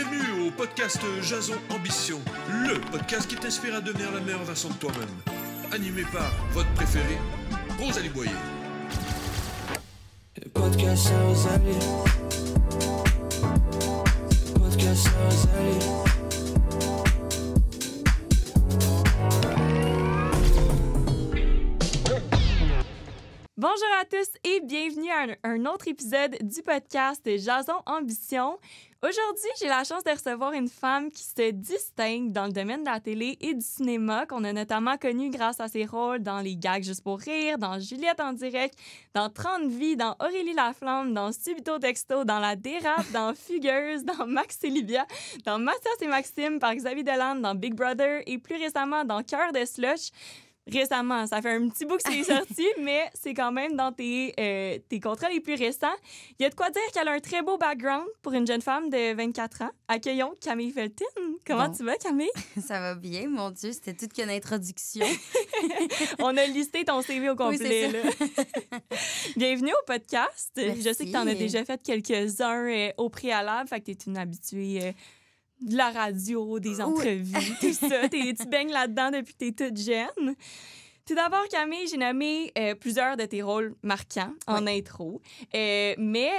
Bienvenue au podcast Jason Ambition, le podcast qui t'inspire à devenir la meilleure version de toi-même. Animé par votre préféré, Rosalie Boyer. Podcast Rosalie. Podcast Rosalie. Bonjour à tous et bienvenue à un autre épisode du podcast Jason Ambition. Aujourd'hui, j'ai la chance de recevoir une femme qui se distingue dans le domaine de la télé et du cinéma, qu'on a notamment connue grâce à ses rôles dans Les Gags juste pour rire, dans Juliette en direct, dans 30 vies, dans Aurélie Laflamme, dans Subito Texto, dans La Dérape, dans Fugueuse, dans Max et Livia, dans Mathias et Maxime par Xavier Dolan, dans Big Brother et plus récemment dans Cœur de Slush. Récemment, ça fait un petit bout que c'est sorti, mais c'est quand même dans tes contrats les plus récents. Il y a de quoi dire qu'elle a un très beau background pour une jeune femme de 24 ans. Accueillons Camille Felton. Comment tu vas, Camille? Ça va bien, mon Dieu, c'était toute qu'une introduction. On a listé ton CV au complet. Oui, là. Bienvenue au podcast. Merci. Je sais que tu en as déjà fait quelques-uns au préalable, fait que tu es une habituée de la radio, des entrevues, tout ça. Tu baignes là-dedans depuis que tu es toute jeune. Tout d'abord, Camille, j'ai nommé plusieurs de tes rôles marquants en intro. Mais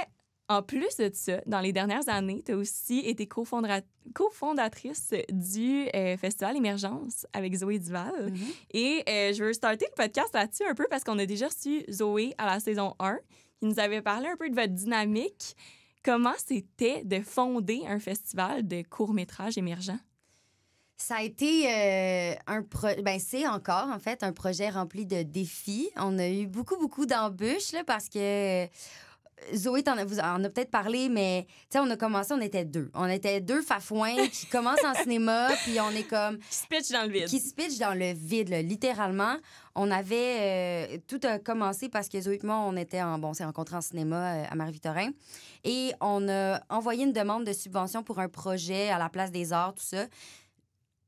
en plus de ça, dans les dernières années, tu as aussi été cofondatrice du Festival Émergence avec Zoé Duval. Mm-hmm. Et je veux starter le podcast là-dessus un peu parce qu'on a déjà reçu Zoé à la saison 1 qui nous avait parlé un peu de votre dynamique. Comment c'était de fonder un festival de courts-métrages émergents? Ça a été c'est encore, en fait, un projet rempli de défis. On a eu beaucoup d'embûches, là, parce que Zoé vous en a peut-être parlé, mais tu sais, on a commencé, on était deux. On était deux fafouins qui commencent en cinéma, puis on est comme... Qui se pitch dans le vide. Qui se pitch dans le vide, là, littéralement. On avait... tout a commencé parce que Zoé et moi, on s'est rencontrés en cinéma à Marie-Victorin. Et on a envoyé une demande de subvention pour un projet à la Place des Arts, tout ça.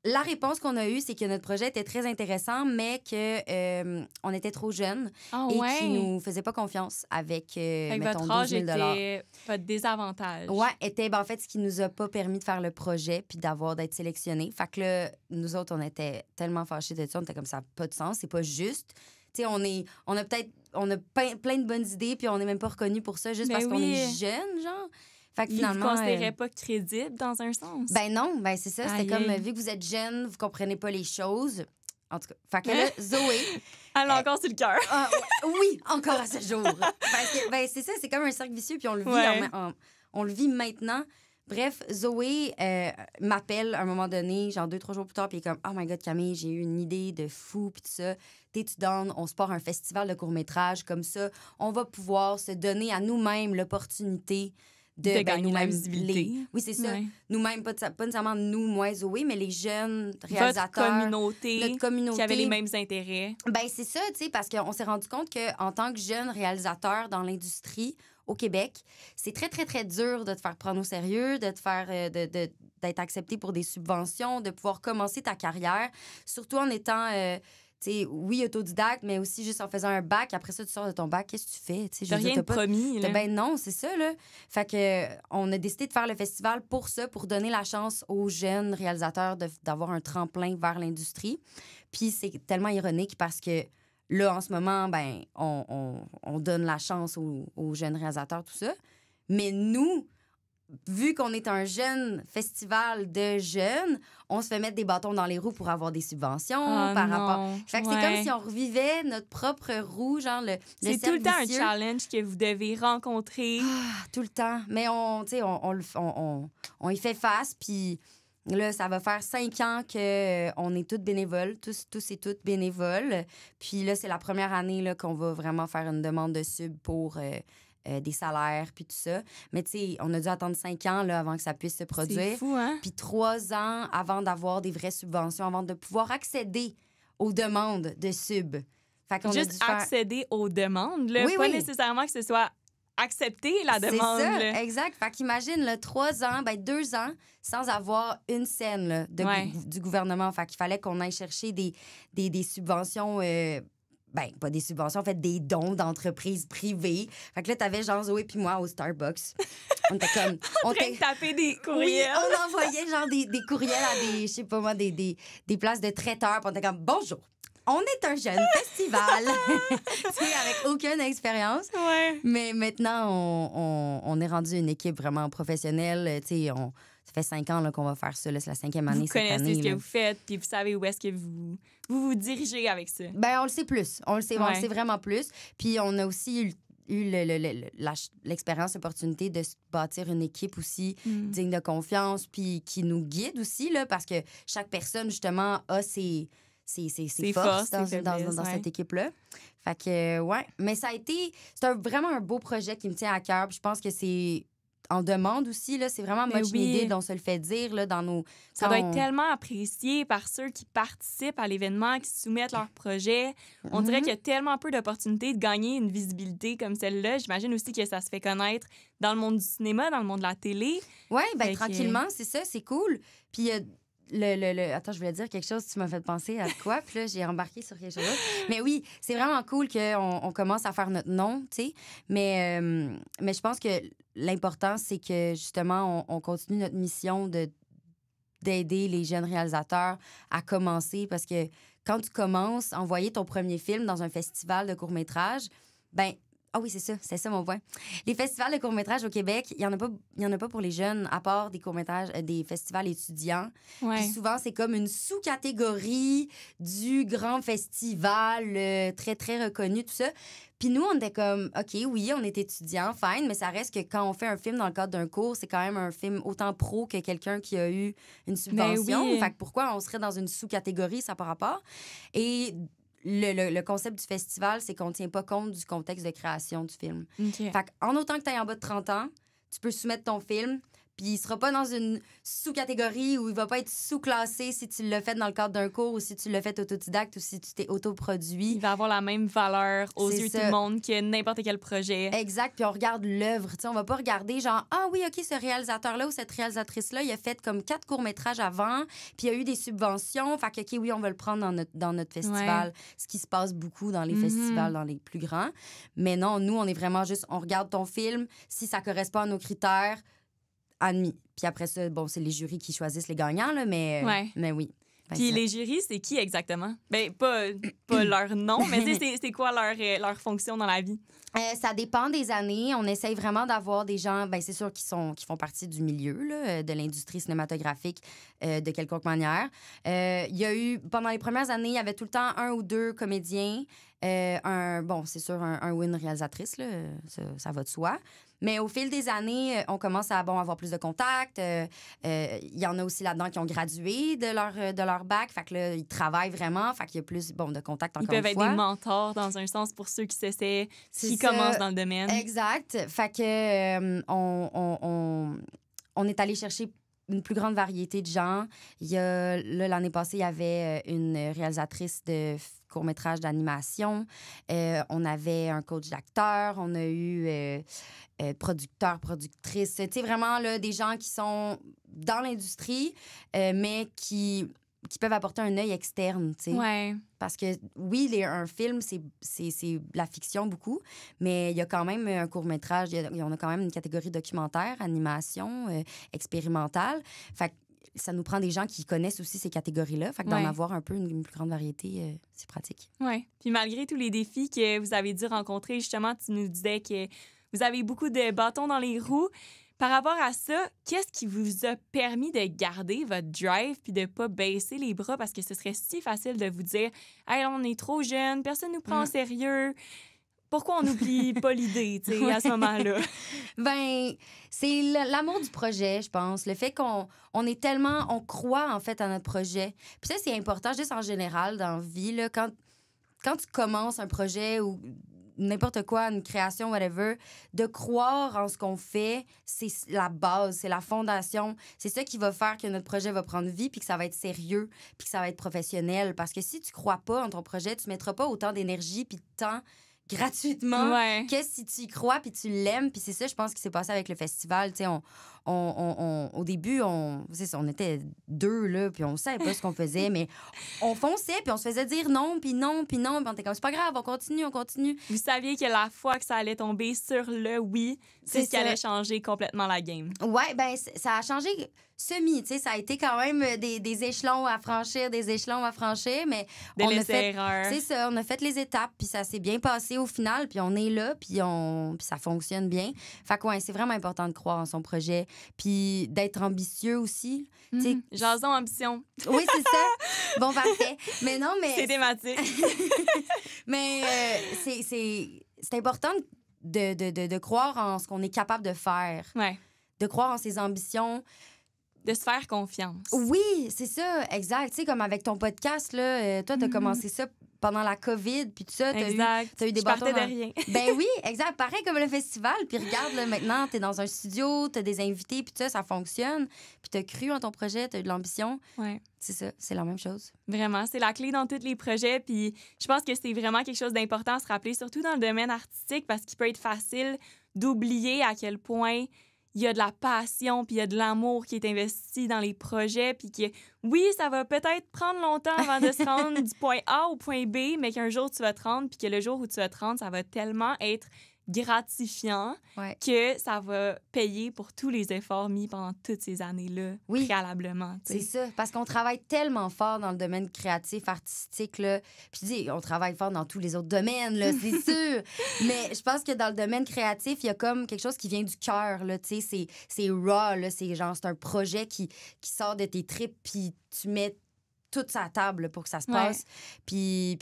La réponse qu'on a eue, c'est que notre projet était très intéressant, mais qu'on était trop jeunes et qu'ils nous faisaient pas confiance avec, mettons, votre âge 12 000 était votre désavantage. Ouais, en fait ce qui nous a pas permis de faire le projet puis d'être sélectionnés. Fait que là, nous autres, on était tellement fâchés de ça. On était comme ça, n'a pas de sens, c'est pas juste. Tu sais, on a plein de bonnes idées puis on n'est même pas reconnus pour ça juste parce qu'on est jeunes, genre. Fait que finalement, ils ne considéraient pas crédible dans un sens. Ben non, c'est ça. C'était comme, vu que vous êtes jeune, vous comprenez pas les choses. En tout cas, fait que là, Zoé... Elle a encore sur le cœur. Oui, encore à ce jour. C'est ça, c'est comme un cercle vicieux, puis on le vit, on le vit maintenant. Bref, Zoé m'appelle à un moment donné, genre 2-3 jours plus tard, puis elle est comme « Oh my God, Camille, j'ai eu une idée de fou, puis tout ça. T'es-tu down? On se part un festival de court-métrage, comme ça, on va pouvoir se donner à nous-mêmes l'opportunité de gagner la visibilité. Oui, c'est ça. Ouais. Nous-mêmes, pas nécessairement nous, moi, Zoé, mais les jeunes réalisateurs. Notre communauté qui avait les mêmes intérêts. Ben c'est ça, tu sais, parce qu'on s'est rendu compte qu'en tant que jeune réalisateur dans l'industrie au Québec, c'est très, très, très dur de te faire prendre au sérieux, de te faire d'être accepté pour des subventions, de pouvoir commencer ta carrière, surtout en étant... T'sais, oui, autodidacte, mais aussi juste en faisant un bac. Après ça, tu sors de ton bac, qu'est-ce que tu fais? T'as rien de promis, là. Ben non, c'est ça, là. Fait que on a décidé de faire le festival pour ça, pour donner la chance aux jeunes réalisateurs d'avoir un tremplin vers l'industrie. Puis c'est tellement ironique parce que là, en ce moment, ben on donne la chance aux jeunes réalisateurs, tout ça. Mais nous... Vu qu'on est un jeune festival de jeunes, on se fait mettre des bâtons dans les roues pour avoir des subventions par rapport. Fait que c'est comme si on revivait notre propre roue, genre le c'est tout le temps un challenge que vous devez rencontrer. Tout le temps. Mais on y fait face, puis là, ça va faire 5 ans qu'on est toutes bénévoles, tous et toutes bénévoles. Puis là, c'est la première année là, qu'on va vraiment faire une demande de sub pour... des salaires, puis tout ça. Mais tu sais, on a dû attendre 5 ans là, avant que ça puisse se produire. C'est fou, hein? Puis 3 ans avant d'avoir des vraies subventions, avant de pouvoir accéder aux demandes de sub. Fait qu'on juste a dû accéder aux demandes, là, oui, pas nécessairement que ce soit accepter la demande. C'est ça, là. exact. Fait qu'imagine, 3 ans, 2 ans sans avoir une scène là, du gouvernement. Fait qu'il fallait qu'on aille chercher des subventions ben, pas des subventions, en fait, des dons d'entreprises privées. Fait que là, t'avais genre Zoé puis moi au Starbucks. On était comme... En train de taper des Oui, courriels. on envoyait genre des courriels à des, je sais pas moi, des places de traiteurs. Puis on était comme, bonjour, on est un jeune festival. Tu sais, avec aucune expérience. Ouais. Mais maintenant, on est rendu une équipe vraiment professionnelle. Tu sais, ça fait 5 ans là, qu'on va faire ça. Là, c'est la 5e année Vous cette connaissez année. ce que Là. vous faites, puis vous savez où est-ce que vous dirigez avec ça. Ben, on le sait plus. On le sait Ouais. vraiment plus. Puis on a aussi eu l'expérience, l'opportunité de se bâtir une équipe aussi digne de confiance, puis qui nous guide aussi, là, parce que chaque personne, justement, a ses forces forces, ses dans faiblesses, ouais. cette équipe-là. Fait que, ouais. Mais ça a été... C'est vraiment un beau projet qui me tient à cœur. Puis je pense que c'est en demande aussi, là. C'est vraiment Mais much oui. needed, on se le fait dire, là, dans nos... Ça quand doit on- être tellement apprécié par ceux qui participent à l'événement, qui soumettent leurs projets. On dirait qu'il y a tellement peu d'opportunités de gagner une visibilité comme celle-là. J'imagine aussi que ça se fait connaître dans le monde du cinéma, dans le monde de la télé. Oui, ben Fait que- tranquillement, c'est ça, c'est cool. Puis attends, je voulais dire quelque chose, tu m'as fait penser à quoi, puis là, j'ai embarqué sur quelque chose d'autre. Mais oui, c'est vraiment cool qu'on commence à faire notre nom, tu sais. Mais je pense que l'important, c'est que, justement, on continue notre mission d'aider les jeunes réalisateurs à commencer, parce que quand tu commences à envoyer ton premier film dans un festival de court-métrage, ben ah oui, c'est ça mon point. Les festivals de court-métrage au Québec, il y en a pas pour les jeunes, à part des courts-métrages, des festivals étudiants. Ouais. Puis souvent, c'est comme une sous-catégorie du grand festival très, très reconnu, tout ça. Puis nous, on était comme, OK, oui, on est étudiants, fine, mais ça reste que quand on fait un film dans le cadre d'un cours, c'est quand même un film autant pro que quelqu'un qui a eu une subvention. oui. Fait que pourquoi on serait dans une sous-catégorie, ça par rapport? Et le concept du festival, c'est qu'on ne tient pas compte du contexte de création du film. OK. Fait en autant que tu aies en bas de 30 ans, tu peux soumettre ton film, puis il sera pas dans une sous-catégorie où il va pas être sous-classé si tu l'as fait dans le cadre d'un cours ou si tu l'as fait autodidacte ou si tu t'es autoproduit. Il va avoir la même valeur aux C'est yeux de ça. tout le monde que n'importe quel projet. Exact, puis on regarde l'œuvre. Tu sais, on va pas regarder genre, ah oui, OK, ce réalisateur-là ou cette réalisatrice-là, il a fait comme 4 courts-métrages avant, puis il a eu des subventions. Fait que, OK, oui, on va le prendre dans notre festival. Ce qui se passe beaucoup dans les festivals, dans les plus grands. Mais non, nous, on est vraiment juste, on regarde ton film, si ça correspond à nos critères, admis. Puis après ça, bon, c'est les jurys qui choisissent les gagnants, là, mais oui. Fait Puis que les jurys, c'est qui exactement? Ben, pas leur nom, mais tu sais, c'est quoi leur fonction dans la vie? ça dépend des années. On essaye vraiment d'avoir des gens, ben c'est sûr, qui font partie du milieu là, de l'industrie cinématographique de quelconque manière. Il y a eu, pendant les premières années, il y avait tout le temps 1 ou 2 comédiens. C'est sûr, un ou une réalisatrice, là, ça va de soi. Mais au fil des années, on commence à avoir plus de contacts. Il y en a aussi là-dedans qui ont gradué de leur bac. Fait que là, ils travaillent vraiment. Fait qu'il y a plus de contacts encore Ils peuvent une être fois. des mentors dans un sens pour ceux qui s'essaient, C'est qui ça. commencent dans le domaine. Exact. Fait que on est allé chercher une plus grande variété de gens. L'année passée, il y avait une réalisatrice de court-métrage d'animation. On avait un coach d'acteur. On a eu producteurs, productrices. Tu sais, vraiment, là, des gens qui sont dans l'industrie, mais qui peuvent apporter un œil externe, tu sais. Ouais. Parce que, oui, un film, c'est la fiction beaucoup, mais il y a quand même un court-métrage, on a quand même une catégorie documentaire, animation, expérimentale. Fait que ça nous prend des gens qui connaissent aussi ces catégories-là. Fait que d'en avoir un peu une plus grande variété, c'est pratique. Oui. Puis malgré tous les défis que vous avez dû rencontrer, justement, tu nous disais que vous avez beaucoup de bâtons dans les roues. Par rapport à ça, qu'est-ce qui vous a permis de garder votre drive puis de pas baisser les bras? Parce que ce serait si facile de vous dire « Hey, on est trop jeune, personne nous prend au sérieux. » Pourquoi on n'oublie pas l'idée, tu sais, à ce moment-là? Ben, c'est l'amour du projet, je pense. Le fait qu'on est tellement... On croit, en fait, à notre projet. Puis ça, c'est important, juste en général, dans la vie, là, quand tu commences un projet ou n'importe quoi, une création, whatever, de croire en ce qu'on fait, c'est la base, c'est la fondation. C'est ça qui va faire que notre projet va prendre vie puis que ça va être sérieux puis que ça va être professionnel. Parce que si tu crois pas en ton projet, tu mettras pas autant d'énergie puis de temps gratuitement Ouais. que si tu y crois puis tu l'aimes. Puis c'est ça, je pense, qui s'est passé avec le festival. Tu sais, au début, on était 2, là, puis on savait pas ce qu'on faisait, mais on fonçait, puis on se faisait dire non, puis non, puis non, puis on était comme, c'est pas grave, on continue. Vous saviez que la fois que ça allait tomber sur le oui, c'est ce qui ça. allait changer complètement la game. Ouais, ben ça a changé semi, tu sais, ça a été quand même des échelons à franchir, mais Des on a fait, laissés-erreurs. c'est ça, on a fait les étapes, puis ça s'est bien passé au final, puis on est là, puis ça fonctionne bien. Fait que ouais, c'est vraiment important de croire en son projet, puis d'être ambitieux aussi. Tu sais, Jason Ambition, oui, c'est ça. Bon, parfait. Mais non, mais c'est thématique. mais c'est important de croire en ce qu'on est capable de faire, Ouais. de croire en ses ambitions. De se faire confiance. Oui, c'est ça, exact. Tu sais, comme avec ton podcast, là, toi, t'as commencé ça pendant la COVID, puis tout ça. Exact. T'as eu des Je partais bâtons de rien. Ben oui, exact. Pareil comme le festival. Puis regarde, là, maintenant, t'es dans un studio, t'as des invités, puis tout ça, ça fonctionne. Puis t'as cru en ton projet, t'as eu de l'ambition. Ouais. C'est ça, c'est la même chose. Vraiment, c'est la clé dans tous les projets. Puis je pense que c'est vraiment quelque chose d'important à se rappeler, surtout dans le domaine artistique, parce qu'il peut être facile d'oublier à quel point il y a de la passion, puis il y a de l'amour qui est investi dans les projets, puis que oui, ça va peut-être prendre longtemps avant de se rendre du point A au point B, mais qu'un jour tu vas te rendre, puis que le jour où tu vas te rendre, ça va tellement être gratifiant Ouais. que ça va payer pour tous les efforts mis pendant toutes ces années-là, Oui. préalablement. tu C'est sais. ça, parce qu'on travaille tellement fort dans le domaine créatif, artistique, là. Puis je dis, on travaille fort dans tous les autres domaines, là, c'est sûr. Mais je pense que dans le domaine créatif, il y a comme quelque chose qui vient du cœur, là, tu sais, c'est raw, là, c'est un projet qui sort de tes tripes, puis tu mets toute sa table là, pour que ça se passe. Puis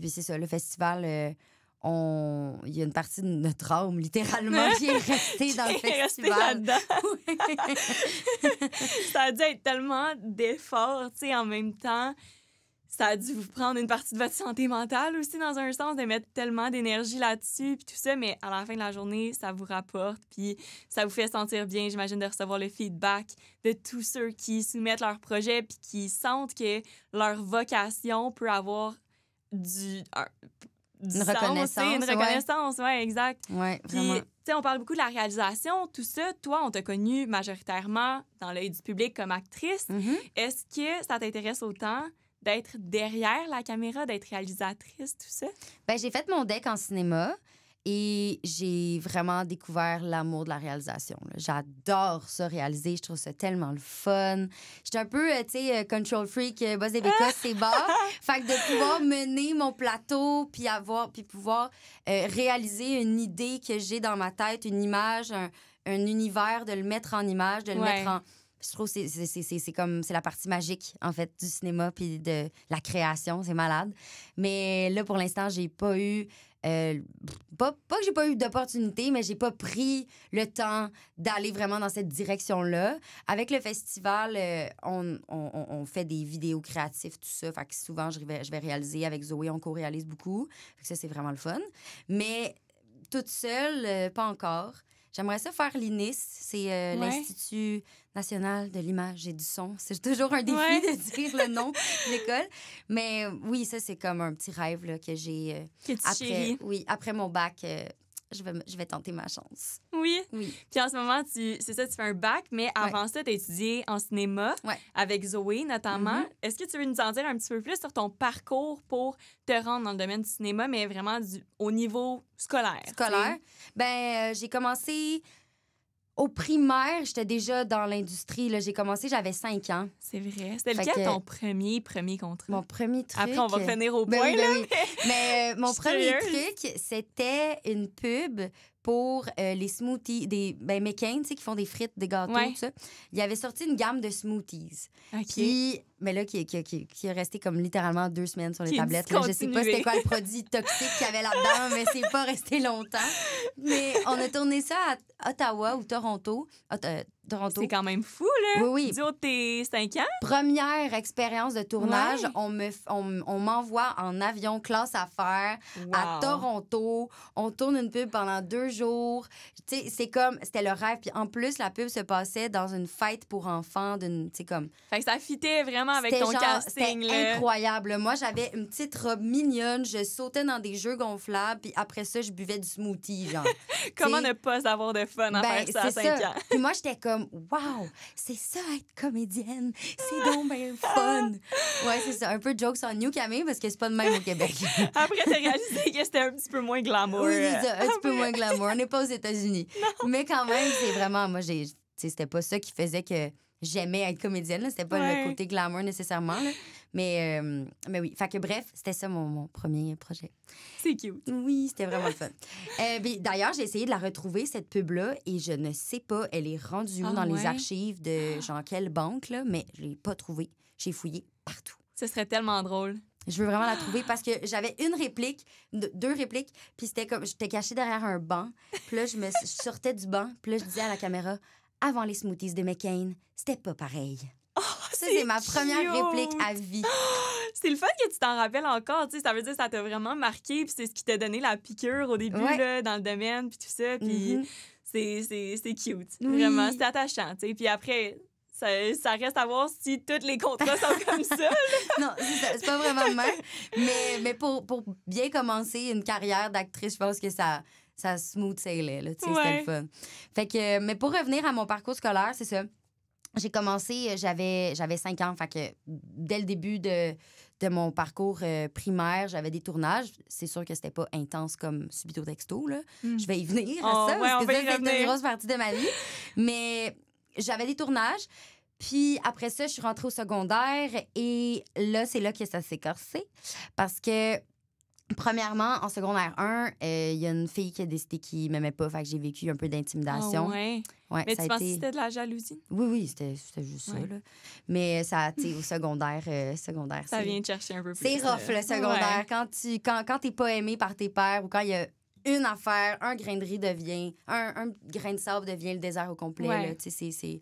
c'est ça, le festival... il y a une partie de notre âme, littéralement, qui est restée dans le Rester festival. là-dedans. Ça a dû être tellement d'efforts, tu sais, en même temps. Ça a dû vous prendre une partie de votre santé mentale aussi, dans un sens, de mettre tellement d'énergie là-dessus, puis tout ça, mais à la fin de la journée, ça vous rapporte, puis ça vous fait sentir bien, j'imagine, de recevoir le feedback de tous ceux qui soumettent leur projet, puis qui sentent que leur vocation peut avoir du Une sens, reconnaissance, tu sais, une reconnaissance, ouais, exact. Ouais, Puis, vraiment. tu sais, on parle beaucoup de la réalisation, tout ça. Toi, on t'a connue majoritairement dans l'œil du public comme actrice. Mhm. Est-ce que ça t'intéresse autant d'être derrière la caméra, d'être réalisatrice, tout ça? Ben, j'ai fait mon deck en cinéma et j'ai vraiment découvert l'amour de la réalisation, là. J'adore ça, réaliser. Je trouve ça tellement le fun. J'étais un peu, tu sais, control freak, boss des bécosses, c'est barre. Fait que de pouvoir mener mon plateau puis pouvoir réaliser une idée que j'ai dans ma tête, une image, un univers, de le mettre en image, de le Ouais. mettre en... Je trouve que c'est la partie magique, en fait, du cinéma puis de la création. C'est malade. Mais là, pour l'instant, j'ai pas eu... pas que j'ai pas eu d'opportunité, mais j'ai pas pris le temps d'aller vraiment dans cette direction-là. Avec le festival, on fait des vidéos créatives, tout ça. Fait que souvent, je vais réaliser avec Zoé, on co-réalise beaucoup. Fait que ça, c'est vraiment le fun. Mais toute seule, pas encore. J'aimerais ça faire l'INIS, c'est l'Institut national de l'image et du son. C'est toujours un défi de dire le nom de l'école. Mais oui, ça, c'est comme un petit rêve là, que j'ai. Que tu chéris. Après mon bac, je vais tenter ma chance. Oui. Oui. Puis en ce moment, tu fais un bac, mais avant ça, tu as étudié en cinéma Ouais. avec Zoé, notamment. Mhm. Est-ce que tu veux nous en dire un petit peu plus sur ton parcours pour te rendre dans le domaine du cinéma, mais vraiment au niveau scolaire? Scolaire. Ben, j'ai commencé au primaire. J'étais déjà dans l'industrie. Là. J'ai commencé, j'avais 5 ans. C'est vrai. C'était Fait lequel que- ton premier contrat? Mon premier truc... Après, on va revenir au Ben point, oui, là. ben oui. Mais mon Je suis premier curieuse. truc, c'était une pub pour les smoothies, McCain, tu sais, qui font des frites, des gâteaux, Ouais. tout ça. Il avait sorti une gamme de smoothies. OK. Puis, mais là, qui est resté comme littéralement 2 semaines sur les Qui est tablettes. Là, je sais pas discontinué. c'était quoi le produit toxique qu'il y avait là-dedans, mais c'est pas resté longtemps. Mais on a tourné ça à Ottawa ou Toronto. Toronto. C'est quand même fou, là. Oui, oui. Du haut de tes 5 ans? Première expérience de tournage, Ouais. on m'envoie en avion classe affaires à Wow. Toronto. On tourne une pub pendant 2 jours. Tu sais, c'était le rêve. Puis en plus, la pub se passait dans une fête pour enfants tu sais, comme... Fait que ça fitait vraiment vraiment avec ton casting. C'était Là. incroyable. Là. Moi, j'avais une petite robe mignonne, je sautais dans des jeux gonflables, puis après ça, je buvais du smoothie, genre. Comment T'sais, ne pas avoir de fun à faire ça à 5 ans? Puis moi, j'étais comme, wow, c'est ça être comédienne. C'est donc bien fun. Ouais, c'est ça. Un peu jokes on you, Camille, parce que c'est pas de même au Québec. Après, t'as réalisé que c'était un petit peu moins glamour. Oui, c'est ça. Un petit peu moins glamour. On n'est pas aux États-Unis. Mais quand même, c'est vraiment, moi, c'était pas ça qui faisait que j'aimais être comédienne. Là. C'était pas le côté glamour nécessairement. Là. Mais oui. Fait que bref, c'était ça mon premier projet. C'est cute. Oui, c'était vraiment le fun. D'ailleurs, j'ai essayé de la retrouver, cette pub-là, et je ne sais pas, elle est rendue où dans les archives de genre quelle banque, là, mais je l'ai pas trouvée. J'ai fouillé partout. Ce serait tellement drôle. Je veux vraiment la trouver parce que j'avais une réplique, deux répliques, puis c'était comme, j'étais cachée derrière un banc. Puis là, je sortais du banc, puis là, je disais à la caméra, avant les smoothies de McCain, c'était pas pareil. Oh, ça, c'est ma première réplique à vie. C'est le fun que tu t'en rappelles encore. Tu sais, ça veut dire que ça t'a vraiment marqué, puis c'est ce qui t'a donné la piqûre au début là, dans le domaine, puis tout ça. Puis c'est cute. Oui. Vraiment, c'est attachant. Tu sais. Puis après... Ça reste à voir si tous les contrats sont comme ça. Non, c'est pas vraiment le même. Mais pour bien commencer une carrière d'actrice, je pense que ça smooth sailait, là, tu sais, c'était le fun. Fait que, mais pour revenir à mon parcours scolaire, c'est ça. J'ai commencé, j'avais 5 ans, fait que dès le début de mon parcours primaire, j'avais des tournages. C'est sûr que c'était pas intense comme Subito Texto, là. Je vais y venir à ça, parce que ça, c'était une grosse partie de ma vie. Mais j'avais des tournages. Puis après ça, je suis rentrée au secondaire et là, c'est là que ça s'est corsé. Parce que, premièrement, en secondaire 1, il y a une fille qui a décidé qu'il m'aimait pas. Fait que j'ai vécu un peu d'intimidation. Oh, ouais. Ouais, mais ça tu a penses que été... c'était de la jalousie? Oui, c'était juste ça. Là. Mais ça a été au secondaire. Ça vient te chercher un peu plus. C'est rough, le secondaire. Ouais. Quand t'es pas aimé par tes pairs ou quand il y a une affaire, un grain de riz devient... Un grain de sable devient le désert au complet. Ouais. Là, c'est...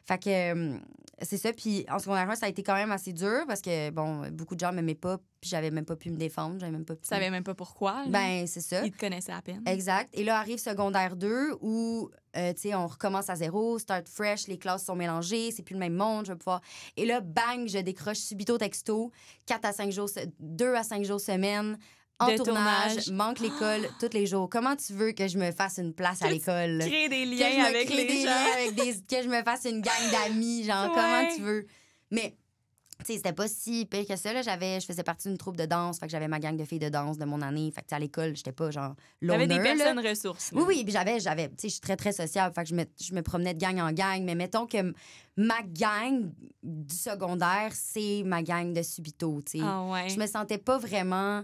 Fait que c'est ça. Puis en secondaire 1, ça a été quand même assez dur parce que, bon, beaucoup de gens m'aimaient pas puis j'avais même pas pu me défendre. J'avais même pas pu... Tu savais même pas pourquoi. Là. Ben, c'est ça. Ils te connaissaient à peine. Exact. Et là, arrive secondaire 2 où, tu sais, on recommence à zéro, start fresh, les classes sont mélangées, c'est plus le même monde, je vais pouvoir... Et là, bang, je décroche subito texto, 2 à 5 jours semaine, en tournage, manque l'école tous les jours. Comment tu veux que je me fasse une place à l'école? Créer des liens avec les gens. Que je me fasse une gang d'amis, genre, comment tu veux? Mais, tu sais, c'était pas si pire que ça, là. Je faisais partie d'une troupe de danse, fait que j'avais ma gang de filles de danse de mon année. Fait que, à l'école, j'étais pas, genre, loner. T'avais des personnes ressources. Là. Oui, puis tu sais, je suis très, très sociable. Fait que je me promenais de gang en gang. Mais mettons que ma gang du secondaire, c'est ma gang de subito, tu sais. Ah ouais. Je me sentais pas vraiment...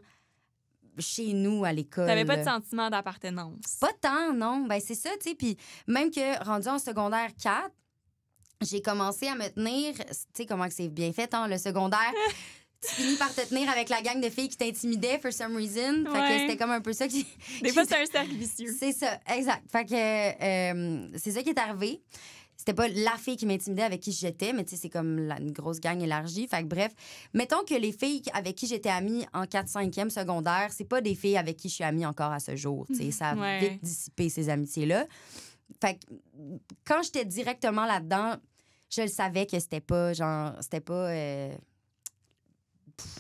chez nous à l'école. T'avais pas de sentiment d'appartenance. Pas tant, non. Ben c'est ça, tu sais. Puis même que rendu en secondaire 4, j'ai commencé à me tenir... Tu sais comment que c'est bien fait, hein, le secondaire. Tu finis par te tenir avec la gang de filles qui t'intimidaient for some reason. Fait que c'était comme un peu ça qui... Des fois, c'est un cercle vicieux. C'est ça, exact. Fait que c'est ça qui est arrivé. C'était pas la fille qui m'intimidait avec qui j'étais, mais tu sais, c'est comme une grosse gang élargie. Fait que bref, mettons que les filles avec qui j'étais amie en 4-5e secondaire, c'est pas des filles avec qui je suis amie encore à ce jour. Tu sais, ça a vite dissipé ces amitiés-là. Fait que quand j'étais directement là-dedans, je le savais que c'était pas,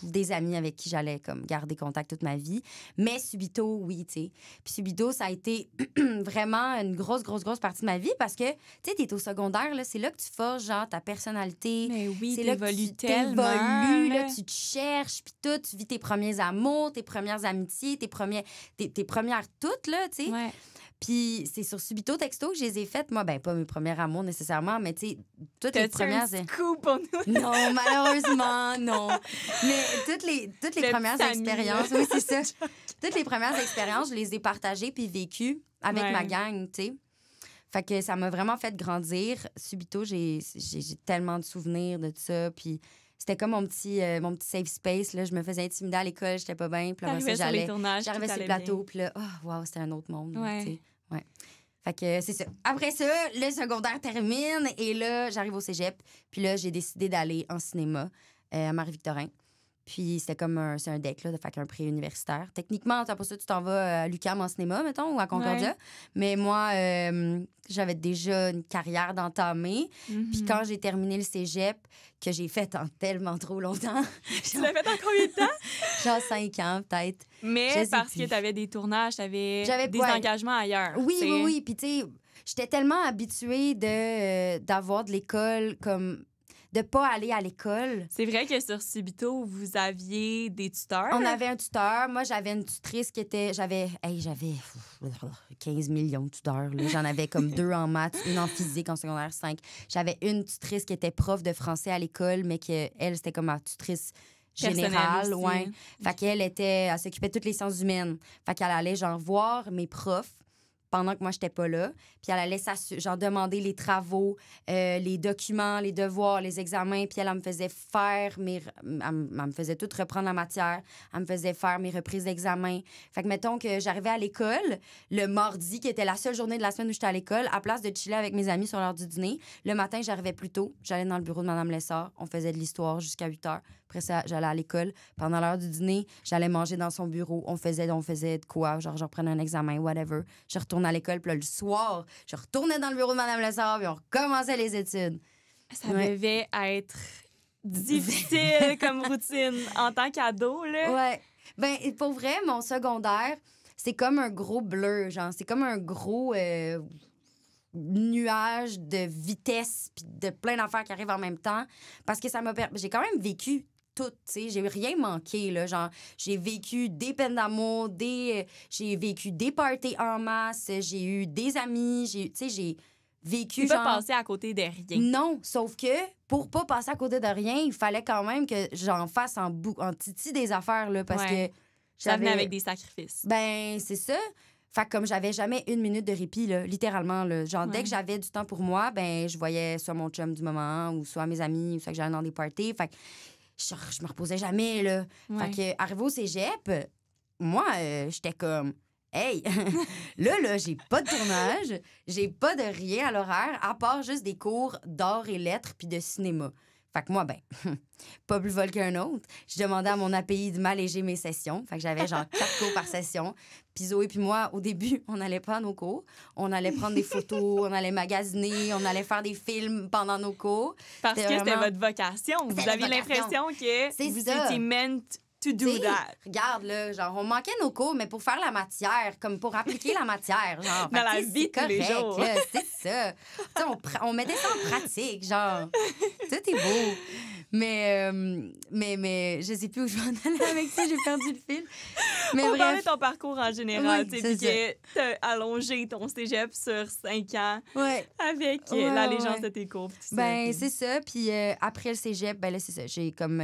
des amis avec qui j'allais comme garder contact toute ma vie. Mais Subito, oui, tu sais. Puis Subito, ça a été vraiment une grosse partie de ma vie parce que, tu sais, t'es au secondaire, là, c'est là que tu forges, genre, ta personnalité. Mais oui, c'est là que tu t'évolues, là, tu te cherches, puis tout, tu vis tes premiers amours, tes premières amitiés, tes premières toutes, là, tu sais. Ouais. Puis c'est sur Subito Texto que je les ai faites. Moi, ben pas mes premiers amours nécessairement, mais tu sais, toutes les premières... un scoop pour nous? Non, malheureusement, non. Mais toutes les premières expériences... Oui, c'est ça. Toutes les premières expériences, je les ai partagées puis vécues avec ma gang, tu sais. Fait que ça m'a vraiment fait grandir. Subito, j'ai tellement de souvenirs de tout ça, puis... C'était comme mon petit safe space. Là. Je me faisais intimider à l'école, j'étais pas bien. Puis là, j'arrivais sur le plateau, puis là, oh, wow, c'était un autre monde. Ouais. Ouais. Fait que c'est ça. Après ça, le secondaire termine et là, j'arrive au cégep. Puis là, j'ai décidé d'aller en cinéma à Marie-Victorin. Puis c'était comme c'est un DEC, là, de faire un pré-universitaire. Techniquement, après ça, tu t'en vas à l'UQAM en cinéma, mettons, ou à Concordia. Ouais. Mais moi, j'avais déjà une carrière d'entamée. Puis quand j'ai terminé le cégep, que j'ai fait en tellement trop longtemps, Tu l'as fait en combien de temps? genre 5 ans peut-être. Mais Je sais parce plus. que tu avais des tournages, tu avais J'avais- des ouais. engagements ailleurs. Oui, tu sais. oui, oui. Puis tu sais, j'étais tellement habituée d'avoir de l'école comme... de pas aller à l'école. C'est vrai que sur Subito, vous aviez des tuteurs. On avait un tuteur. Moi, j'avais une tutrice qui était... J'avais 15 millions de tuteurs. Là. J'en avais comme 2 en maths, une en physique en secondaire 5. J'avais une tutrice qui était prof de français à l'école, mais elle, c'était comme ma tutrice générale. Personnelle aussi. Ouais. Fait qu'elle elle s'occupait de toutes les sciences humaines. Fait qu'elle allait, genre, voir mes profs pendant que moi, j'étais pas là. Puis elle allait genre demander les travaux, les documents, les devoirs, les examens. Puis elle me faisait faire elle me faisait tout reprendre la matière. Elle me faisait faire mes reprises d'examen. Fait que, mettons que j'arrivais à l'école, le mardi, qui était la seule journée de la semaine où j'étais à l'école, à place de chiller avec mes amis sur l'heure du dîner, le matin, j'arrivais plus tôt. J'allais dans le bureau de Mme Lessard. On faisait de l'histoire jusqu'à 8 heures. Après ça, j'allais à l'école. Pendant l'heure du dîner, j'allais manger dans son bureau. On faisait de quoi? Genre, je reprenais un examen, whatever. Je retournais à l'école. Puis là, le soir, je retournais dans le bureau de Mme Lessard. Puis on recommençait les études. Ça Ouais. devait être difficile comme routine en tant qu'ado, là. Ouais. Ben, pour vrai, mon secondaire, c'est comme un gros bleu. Genre, c'est comme un gros nuage de vitesse puis de plein d'affaires qui arrivent en même temps. Parce que j'ai quand même vécu tout, tu sais, j'ai rien manqué, là, genre, j'ai vécu des peines d'amour, j'ai vécu des parties en masse, j'ai eu des amis, tu sais, j'ai vécu, Tu peux genre... pas passer à côté de rien. Non, sauf que, pour pas passer à côté de rien, il fallait quand même que j'en fasse en titi des affaires, là, parce Ouais. que Ça venait j'avais... avec des sacrifices. Ben, c'est ça. Fait que comme j'avais jamais une minute de répit, là, littéralement, là, genre, Ouais. dès que j'avais du temps pour moi, ben, je voyais soit mon chum du moment, ou soit mes amis, ou soit que j'allais dans des parties. Fait que je me reposais jamais, là. Ouais. Fait que, arrivé au cégep, moi, j'étais comme, hey, là, j'ai pas de tournage, j'ai pas de rien à l'horaire, à part juste des cours d'art et lettres puis de cinéma. Fait que moi, ben, pas plus vol qu'un autre. Je demandais à mon API de m'alléger mes sessions. Fait que j'avais genre 4 cours par session. Puis Zoé puis moi, au début, on allait pas à nos cours. On allait prendre des photos, on allait magasiner, on allait faire des films pendant nos cours. Parce que c'était c'était vraiment- votre vocation. Vous C'était aviez notre vocation. l'impression que C'est vous ça. étiez meant to do T'sais, that. regarde, là, genre, on manquait nos cours, mais pour faire la matière, comme pour appliquer la matière, genre. Dans Fait que, la t'sais, vie de tous les correct, jours. là, c'est ça. T'sais, on mettait ça en pratique, genre. Tout est beau. Mais je sais plus où je vais en aller avec ça, j'ai perdu le fil. Mais On parlait bref. de ton parcours en général, Oui, tu sais, c'est puis que t'as allongé ton cégep sur 5 ans Ouais. avec Ouais, l'allégeance ouais. de tes cours. pis tout ça. Ben, Puis- c'est ça. Puis après le cégep, ben là, c'est ça. J'ai comme...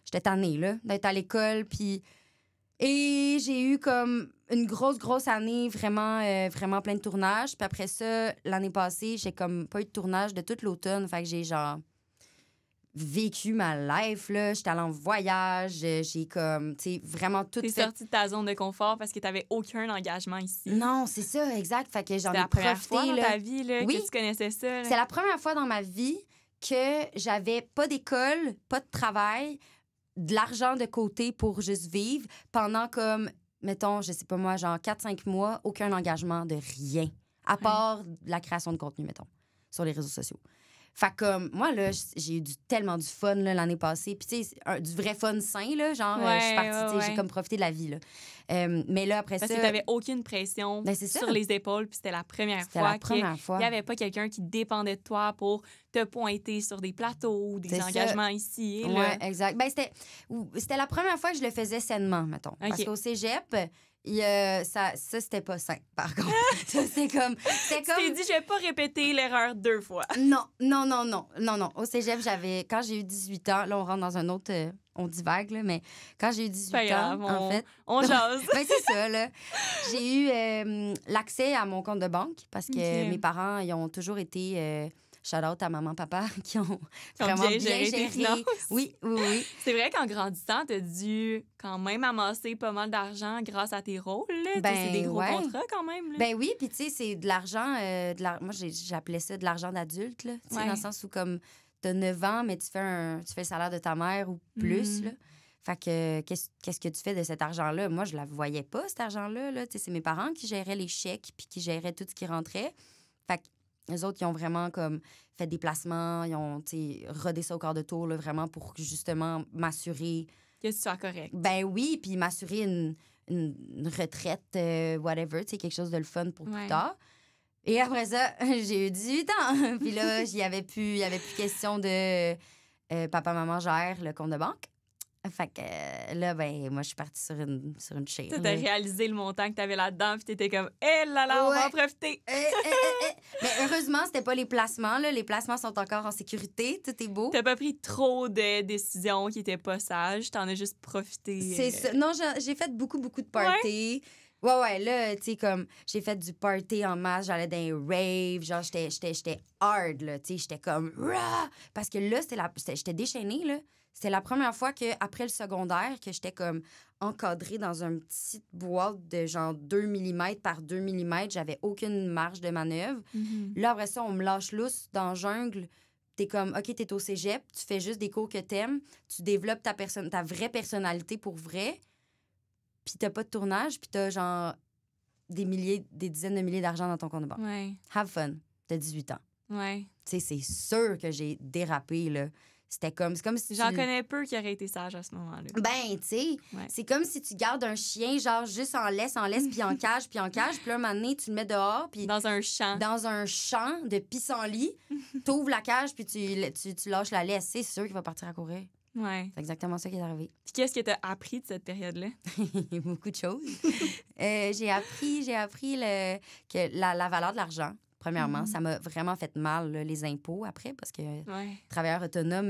j'étais tannée, là, d'être à l'école. Puis... Et j'ai eu comme une grosse année, vraiment plein de tournages. Puis après ça, l'année passée, j'ai comme pas eu de tournage de toute l'automne. Fait que j'ai genre vécu ma life, là. J'étais allée en voyage. J'ai comme, tu sais, vraiment tout T'es fait. sortie de ta zone de confort parce que t'avais aucun engagement ici. Non, c'est ça, exact. Fait que j'en C'était ai la première fois profité, dans là. ta vie là, Oui. que tu connaissais ça. là. C'est la première fois dans ma vie que j'avais pas d'école, pas de travail, de l'argent de côté pour juste vivre pendant comme, mettons, je sais pas moi, genre 4-5 mois, aucun engagement de rien, à part de la création de contenu, mettons, sur les réseaux sociaux. Fait que comme, moi, là, j'ai eu tellement du fun là, l'année passée. Puis, tu sais, du vrai fun sain, là, genre, je suis partie, tu sais, j'ai comme profité de la vie, là. Mais là, après Parce ça... que t'avais aucune pression Ben, c'est ça. sur les épaules, puis c'était la première C'était fois la première fois. qu'il n'y avait pas quelqu'un qui dépendait de toi pour te pointer sur des plateaux ou des C'est ça. engagements ici et là. Ouais, exact. Ben, c'était la première fois que je le faisais sainement, mettons. Parce OK. qu'au cégep, ça c'était pas sain, par contre. Ça, c'était Tu t'es comme... dit, je vais pas répéter l'erreur 2 fois. Non. Au cégep, quand j'ai eu 18 ans, là, on rentre dans un autre... on divague, là, mais quand j'ai eu 18 Pas grave, ans, en fait... on jase. Ben, c'est ça, là. J'ai eu l'accès à mon compte de banque parce que OK. mes parents, ils ont toujours été... shout-out à maman, papa, qui ont Qui ont vraiment bien bien géré tes géré. finances. Oui. C'est vrai qu'en grandissant, t'as dû quand même amasser pas mal d'argent grâce à tes rôles. Là. Tu sais, Ben, c'est des gros ouais. contrats quand même. Là. Ben oui, puis tu sais, c'est de l'argent... moi, j'appelais ça de l'argent d'adulte, là. Tu sais, Ouais. dans le sens où, comme, t'as 9 ans, mais tu fais le salaire de ta mère ou plus, Mhm. là. Fait que, qu'est-ce que tu fais de cet argent-là? Moi, je la voyais pas, cet argent-là. Là. C'est mes parents qui géraient les chèques puis qui géraient tout ce qui rentrait. Fait que eux autres, ils ont vraiment comme fait des placements, ils ont rodé ça au quart de tour, là, vraiment pour justement m'assurer. Que tu sois correct. Ben oui, puis m'assurer une retraite, whatever, quelque chose de le fun pour plus tard. Et après ça, j'ai eu 18 ans. Puis là, il y avait plus question de papa, maman gère le compte de banque. Fait que là, ben, moi, je suis partie sur une chaire. Tu as réalisé le montant que tu avais là-dedans, puis tu étais comme, hé là là, on va en profiter. Mais heureusement, c'était pas les placements. Là. Les placements sont encore en sécurité. Tout est beau. T'as pas pris trop de décisions qui étaient pas sages. T'en as juste profité. C'est ça. Non, j'ai fait beaucoup de parties. Ouais, là, tu sais, comme, j'ai fait du party en masse, j'allais dans les raves, genre, j'étais hard, là, tu sais, j'étais comme, rah! Parce que là, j'étais déchaînée, là. C'était la première fois qu'après le secondaire, que j'étais comme encadrée dans une petite boîte de genre 2 mm par 2 mm, j'avais aucune marge de manœuvre. Mm-hmm. Là, après ça, on me lâche lousse dans la jungle. T'es comme, OK, t'es au cégep, tu fais juste des cours que t'aimes, tu développes ta vraie personnalité pour vrai. Puis t'as pas de tournage, puis t'as genre des dizaines de milliers d'argent dans ton compte de banque. Ouais. Have fun. T'as 18 ans. Ouais. Tu sais, c'est sûr que j'ai dérapé, là. C'est comme si J'en connais peu qui auraient été sages à ce moment-là. Ben, tu sais, c'est comme si tu gardes un chien, genre, juste en laisse, puis en cage. Puis là, un moment donné, tu le mets dehors, puis... Dans un champ. Dans un champ de pissenlit, t'ouvres la cage, puis tu lâches la laisse. C'est sûr qu'il va partir à courir. Ouais. C'est exactement ça qui est arrivé. Puis qu'est-ce que t'as appris de cette période-là? Beaucoup de choses. J'ai appris que la valeur de l'argent, premièrement, ça m'a vraiment fait mal, là, les impôts après, parce que travailleur autonome,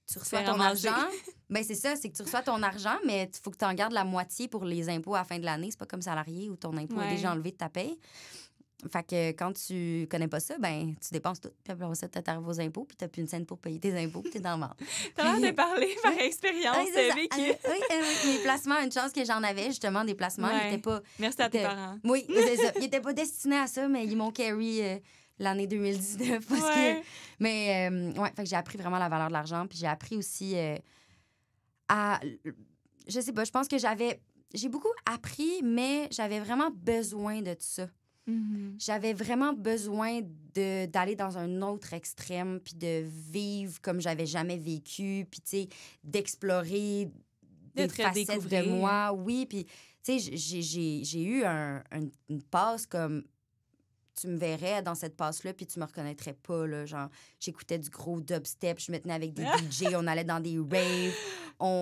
tu reçois ton argent. Ben c'est ça, c'est que tu reçois ton argent, mais il faut que tu en gardes la moitié pour les impôts à la fin de l'année. C'est pas comme salarié où ton impôt est déjà enlevé de ta paye. Fait que quand tu connais pas ça, ben tu dépenses tout. Puis après ça, t'arrives aux impôts, puis t'as plus une scène pour payer tes impôts, puis t'es dans le ventre. T'as l'air de parler par expérience vécue. Oui, mes placements, une chance que j'en avais, justement, des placements. Ils étaient pas... Merci à tes parents. Oui, c'est ça. Ils étaient pas destinés à ça, mais ils m'ont carry l'année 2019. Parce que... Mais, fait que j'ai appris vraiment la valeur de l'argent, puis j'ai appris aussi à... Je sais pas, je pense que j'ai beaucoup appris, mais j'avais vraiment besoin de tout ça. Mm-hmm. J'avais vraiment besoin d'aller dans un autre extrême, puis de vivre comme j'avais jamais vécu, puis, tu sais, d'explorer des facettes de moi. Oui, puis, tu sais, j'ai eu une passe comme... Tu me verrais dans cette passe-là, puis tu me reconnaîtrais pas, là. Genre, j'écoutais du gros dubstep, je me tenais avec des DJ, on allait dans des raves.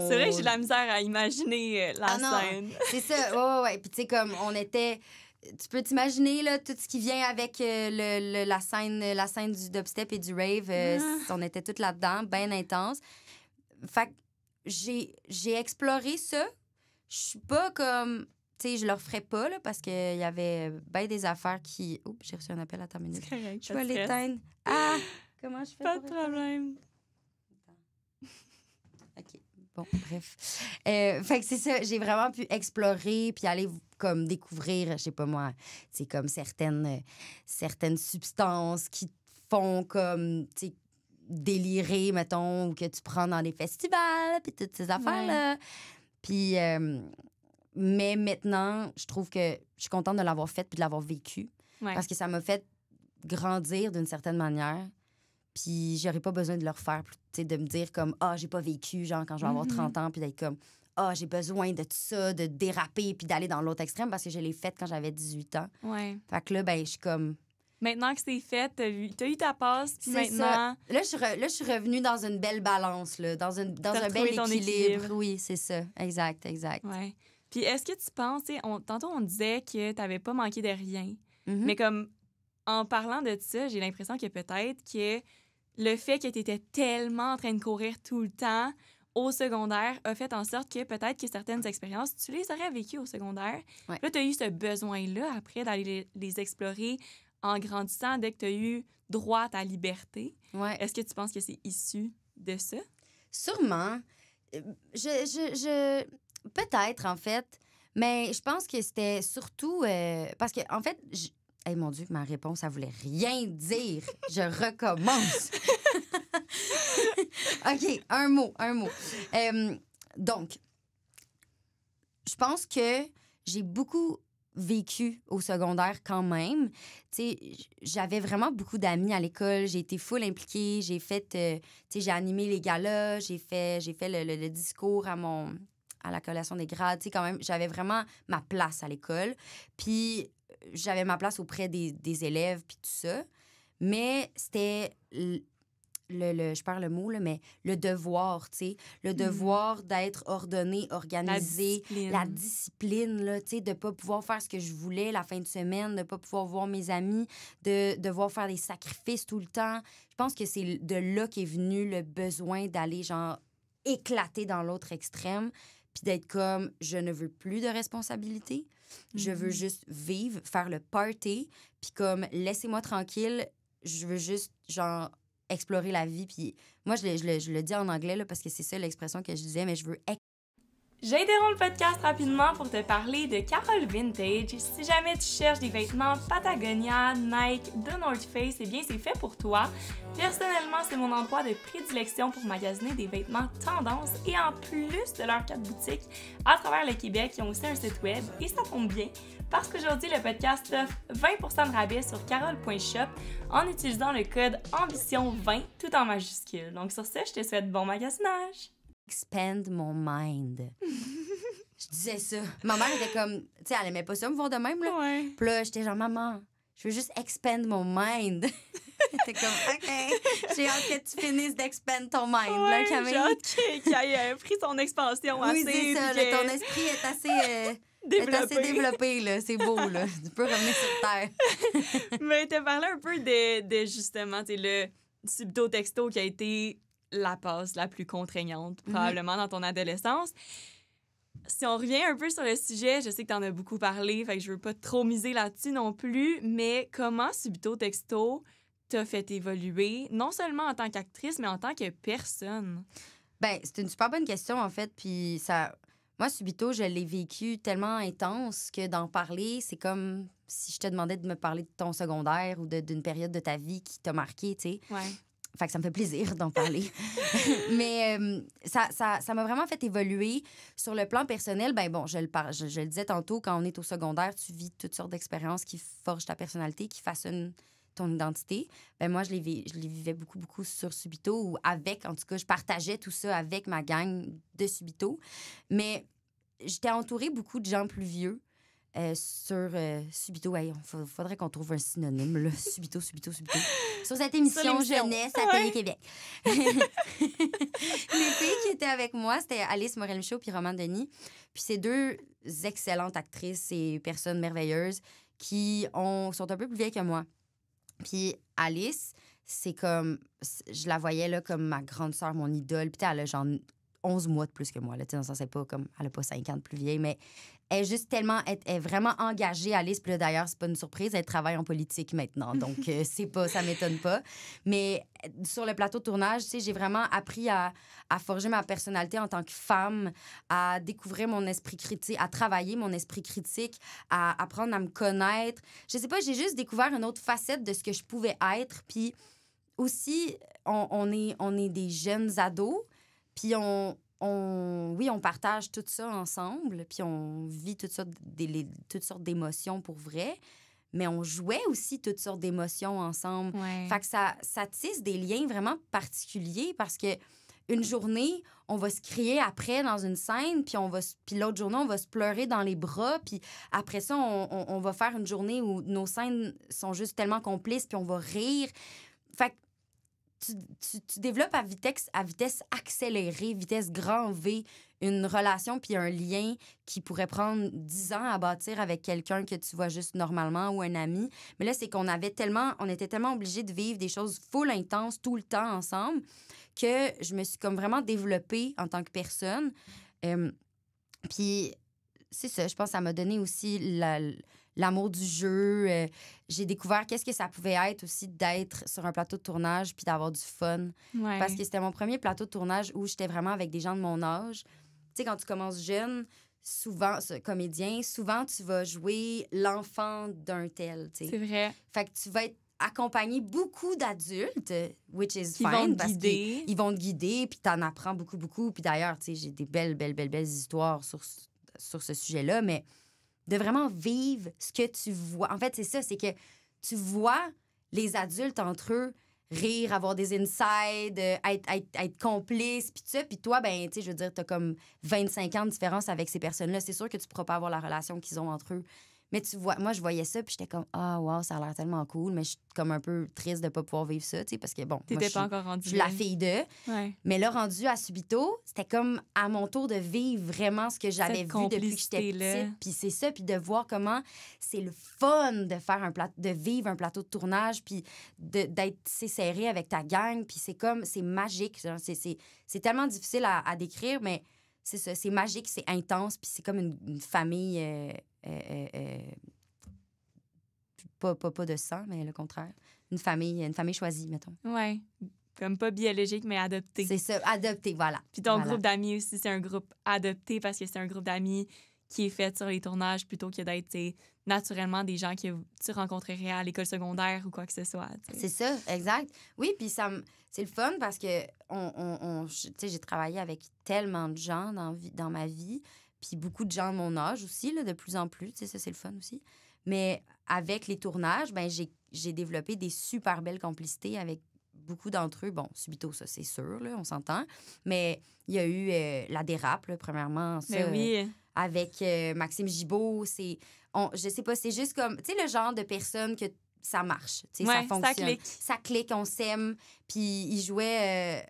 C'est vrai que j'ai de la misère à imaginer la scène. C'est ça, ouais. Puis, tu sais, comme, on était... Tu peux t'imaginer là, tout ce qui vient avec la scène du dubstep et du rave. On était toutes là-dedans, bien intense. Fait que j'ai exploré ça. Je suis pas comme... Tu sais, je le referais pas là, parce qu'il y avait bien des affaires qui... Oups, j'ai reçu un appel à ta minute. C'est correct, je vais l'éteindre. Ah! Comment je fais? Pas de problème. OK. Bon, bref. Fait que c'est ça, j'ai vraiment pu explorer puis aller comme découvrir, je sais pas moi, c'est comme certaines substances qui te font comme, tu sais, délirer, mettons, ou que tu prends dans des festivals puis toutes ces affaires-là. Puis, mais maintenant, je trouve que je suis contente de l'avoir fait puis de l'avoir vécu parce que ça m'a fait grandir d'une certaine manière. Puis j'aurais pas besoin de le refaire, tu sais, de me dire comme, j'ai pas vécu, genre, quand je vais avoir 30 ans, puis d'être comme, j'ai besoin de tout ça, de déraper, puis d'aller dans l'autre extrême, parce que je l'ai fait quand j'avais 18 ans. Ouais. Fait que là, ben, je suis comme... Maintenant que c'est fait, t'as eu ta passe, puis maintenant... Ça. Là, je suis revenue dans une belle balance, là, dans un bel équilibre. Oui, c'est ça. Exact. Ouais. Puis est-ce que tu penses, tantôt on disait que t'avais pas manqué de rien, mais comme, en parlant de ça, j'ai l'impression que peut-être que le fait que tu étais tellement en train de courir tout le temps au secondaire a fait en sorte que peut-être que certaines expériences, tu les aurais vécues au secondaire. Ouais. Là, tu as eu ce besoin-là après d'aller les explorer en grandissant dès que tu as eu droit à ta liberté. Ouais. Est-ce que tu penses que c'est issu de ça? Sûrement. Peut-être, en fait. Mais je pense que c'était surtout... parce que, en fait... mon Dieu, ma réponse, ça voulait rien dire. Je recommence. OK, un mot. Donc, je pense que j'ai beaucoup vécu au secondaire quand même. Tu sais, j'avais vraiment beaucoup d'amis à l'école. J'ai été full impliquée. J'ai fait... tu sais, j'ai animé les galas. J'ai fait le discours à la collation des grades. Tu sais, quand même, j'avais vraiment ma place à l'école. Puis, j'avais ma place auprès des élèves, puis tout ça. Mais c'était... je perds le mot, là, mais le devoir, tu sais. Le devoir d'être ordonné, organisé. La discipline, là, tu sais, de pas pouvoir faire ce que je voulais la fin de semaine, de pas pouvoir voir mes amis, de devoir faire des sacrifices tout le temps. Je pense que c'est de là qu'est venu le besoin d'aller, genre, éclater dans l'autre extrême, puis d'être comme, je ne veux plus de responsabilité. Je veux juste vivre, faire le party, puis comme, laissez-moi tranquille. Je veux juste, genre... explorer la vie. Puis moi, je le dis en anglais là, parce que c'est ça l'expression que je disais, mais je veux... J'interromps le podcast rapidement pour te parler de Carole Vintage. Si jamais tu cherches des vêtements Patagonia, Nike, The North Face, eh bien c'est fait pour toi. Personnellement, c'est mon endroit de prédilection pour magasiner des vêtements tendance et en plus de leurs 4 boutiques à travers le Québec, ils ont aussi un site web et ça tombe bien parce qu'aujourd'hui, le podcast offre 20% de rabais sur carole.shop en utilisant le code AMBITION20 tout en majuscule. Donc sur ce, je te souhaite bon magasinage! Expand mon mind. Je disais ça. Ma mère était comme... Tu sais, elle aimait pas ça me voir de même, là. Ouais. Puis là, j'étais genre, maman, je veux juste expand mon mind. Elle était comme, OK, j'ai hâte que tu finisses d'expand ton mind, là, Camille. J'ai hâte qu'il ait pris son expansion oui, assez... c'est ça. Que... Ton esprit est assez développé, là. C'est beau, là. Tu peux revenir sur terre. Mais t'as parlé un peu de justement, tu sais, le subto-texto qui a été la passe la plus contraignante, probablement, dans ton adolescence. Si on revient un peu sur le sujet, je sais que t'en as beaucoup parlé, fait que je veux pas trop miser là-dessus non plus, mais comment subto-texto t'a fait évoluer, non seulement en tant qu'actrice, mais en tant que personne? Ben, c'est une super bonne question, en fait, puis ça... Moi, subito, je l'ai vécu tellement intense que d'en parler, c'est comme si je te demandais de me parler de ton secondaire ou d'une période de ta vie qui t'a marqué, tu sais. Ouais. Fait que ça me fait plaisir d'en parler. Mais ça m'a vraiment fait évoluer. Sur le plan personnel, ben bon, je le disais tantôt, quand on est au secondaire, tu vis toutes sortes d'expériences qui forgent ta personnalité, qui façonnent ton identité. Ben moi, je les vivais beaucoup, beaucoup sur Subito ou avec, en tout cas, je partageais tout ça avec ma gang de Subito. Mais j'étais entourée beaucoup de gens plus vieux. Sur Subito, il faudrait qu'on trouve un synonyme, là. Subito. Sur cette émission Jeunesse à Télé-Québec. Les filles qui étaient avec moi, c'était Alice Morel-Michaud puis Romane Denis. Puis c'est 2 excellentes actrices et personnes merveilleuses qui sont un peu plus vieilles que moi. Puis Alice, c'est comme... Je la voyais là comme ma grande sœur, mon idole. Puis elle a genre 11 mois de plus que moi. Là, dans le sens, c'est pas comme... Elle a pas 5 ans de plus vieille, mais... Elle est juste tellement... Elle est vraiment engagée, Alice. Puis là, d'ailleurs, c'est pas une surprise. Elle travaille en politique maintenant. Donc, c'est pas... Ça m'étonne pas. Mais sur le plateau de tournage, tu sais, j'ai vraiment appris à forger ma personnalité en tant que femme, à découvrir mon esprit critique, à travailler mon esprit critique, à apprendre à me connaître. Je sais pas, j'ai juste découvert une autre facette de ce que je pouvais être. Puis aussi, on est des jeunes ados. Puis on partage tout ça ensemble, puis on vit toutes sortes d'émotions pour vrai, mais on jouait aussi toutes sortes d'émotions ensemble. Ouais. Fait que ça tisse des liens vraiment particuliers parce que une journée, on va se crier après dans une scène, puis l'autre journée, on va se pleurer dans les bras, puis après ça, on va faire une journée où nos scènes sont juste tellement complices, puis on va rire. Fait que tu développes à vitesse accélérée, vitesse grand V, une relation puis un lien qui pourrait prendre 10 ans à bâtir avec quelqu'un que tu vois juste normalement ou un ami. Mais là, c'est qu'on était tellement obligés de vivre des choses full intenses tout le temps ensemble que je me suis comme vraiment développée en tant que personne. Puis c'est ça, je pense que ça m'a donné aussi l'amour du jeu. J'ai découvert qu'est-ce que ça pouvait être aussi d'être sur un plateau de tournage puis d'avoir du fun. Ouais. Parce que c'était mon premier plateau de tournage où j'étais vraiment avec des gens de mon âge. Tu sais, quand tu commences jeune, souvent, comédien, souvent tu vas jouer l'enfant d'un tel, tu sais. C'est vrai. Fait que tu vas être accompagner beaucoup d'adultes, which is Qui fine. vont te parce guider. qu'ils vont te guider, puis t'en apprends beaucoup, beaucoup. Puis d'ailleurs, tu sais, j'ai des belles histoires sur ce sujet-là, mais de vraiment vivre ce que tu vois. En fait, c'est ça, c'est que tu vois les adultes entre eux rire, avoir des insides, être complices, puis tout ça. Puis toi, ben, tu sais, je veux dire, t'as comme 25 ans de différence avec ces personnes-là. C'est sûr que tu pourras pas avoir la relation qu'ils ont entre eux. Mais tu vois, moi, je voyais ça, puis j'étais comme, ah, wow, ça a l'air tellement cool, mais je suis comme un peu triste de pas pouvoir vivre ça, tu sais, parce que, bon, moi, T'étais pas encore rendue je suis la là. fille d'eux. Ouais. Mais là, rendu à Subito, c'était comme à mon tour de vivre vraiment ce que j'avais Cette vu depuis que j'étais complicité-là. petite. Puis c'est ça, puis de voir comment c'est le fun de faire de vivre un plateau de tournage, puis d'être serré avec ta gang. Puis c'est magique. Genre, c'est tellement difficile à décrire, mais c'est ça, c'est magique, c'est intense, puis c'est comme une famille... pas de sang, mais le contraire. Une famille choisie, mettons. Ouais. Comme pas biologique, mais adopté. C'est ça, adopté, voilà. Puis ton Voilà. groupe d'amis aussi, c'est un groupe adopté parce que c'est un groupe d'amis qui est fait sur les tournages plutôt que d'être tu sais, naturellement des gens que tu rencontrerais à l'école secondaire ou quoi que ce soit. Tu sais. C'est ça, exact. Oui, puis c'est le fun parce que tu sais, j'ai travaillé avec tellement de gens dans ma vie, puis beaucoup de gens de mon âge aussi, là, de plus en plus. Tu sais, ça, c'est le fun aussi. Mais avec les tournages, ben j'ai développé des super belles complicités avec beaucoup d'entre eux. Bon, Subito, ça, c'est sûr, là, on s'entend. Mais il y a eu la dérape, là, premièrement. Ça, Ben oui. avec Maxime Gibault, je sais pas, c'est juste comme, tu sais, le genre de personne que ça marche, tu sais, Ouais, ça fonctionne. ça clique. Ça clique, on s'aime. Puis il jouait...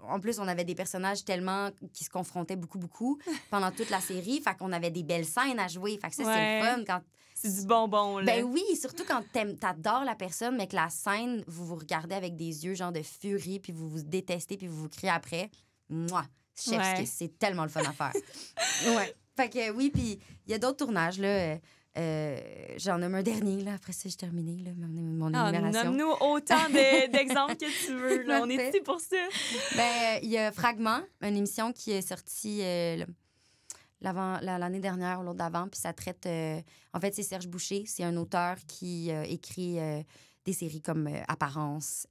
en plus, on avait des personnages tellement qui se confrontaient beaucoup pendant toute la série. Fait qu'on avait des belles scènes à jouer. Fait que ça, Ouais. c'est le fun quand... C'est du bonbon, là. Ben oui, surtout quand t'adores la personne, mais que la scène, vous vous regardez avec des yeux genre de furie, puis vous vous détestez, puis vous vous criez après. Moi, chef, Ouais. c'est tellement le fun à faire. Ouais. Fait que oui, puis il y a d'autres tournages, là. J'en nomme un dernier, là. Après ça, j'ai terminé, là, mon Ah, énumération. nomme-nous autant d'exemples que tu veux. Là. On est Parfait. ici pour ça. Ben, il y a Fragment, une émission qui est sortie l'année dernière ou l'autre d'avant, puis ça traite... en fait, c'est Serge Boucher, c'est un auteur qui écrit des séries comme Apparence,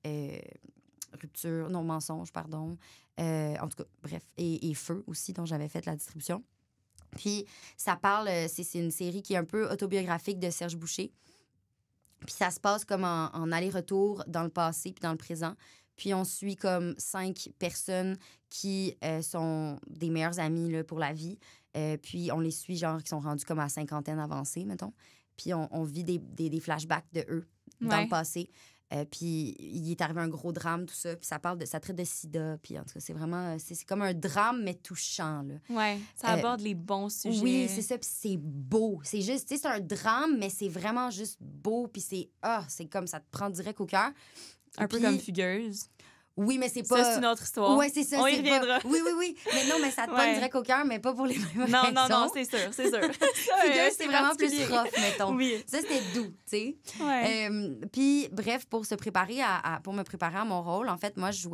Rupture, non, Mensonge, pardon. En tout cas, bref, et Feu aussi, dont j'avais fait la distribution. Puis ça parle... c'est une série qui est un peu autobiographique de Serge Boucher. Puis ça se passe comme en aller-retour dans le passé puis dans le présent. Puis on suit comme 5 personnes qui sont des meilleures amies là, pour la vie. Puis on les suit, genre, qui sont rendus comme à cinquantaine avancée, mettons. Puis on vit des flashbacks de eux dans Ouais. le passé. Puis il est arrivé un gros drame, tout ça. Puis ça traite de sida. Puis en tout cas, c'est vraiment... C'est comme un drame, mais touchant, là. Ouais, ça aborde les bons sujets. Oui, c'est ça, puis c'est beau. C'est juste, tu sais, c'est un drame, mais c'est vraiment juste beau, puis c'est comme ça te prend direct au cœur. Un peu Puis- comme Fugueuse. Oui, mais c'est Ça, pas... c'est une autre histoire. Ouais, c'est ça. On y c'est reviendra. Pas... Oui. Mais non, mais ça te Ouais. pogne direct au cœur, mais pas pour les mêmes Non, raisons. non, c'est sûr, c'est sûr. Fugueuse, c'est vraiment plus particulier. rough, mettons. Oui. Ça, c'était doux, tu sais. Ouais. Puis, bref, pour se préparer pour me préparer à mon rôle, en fait, moi, je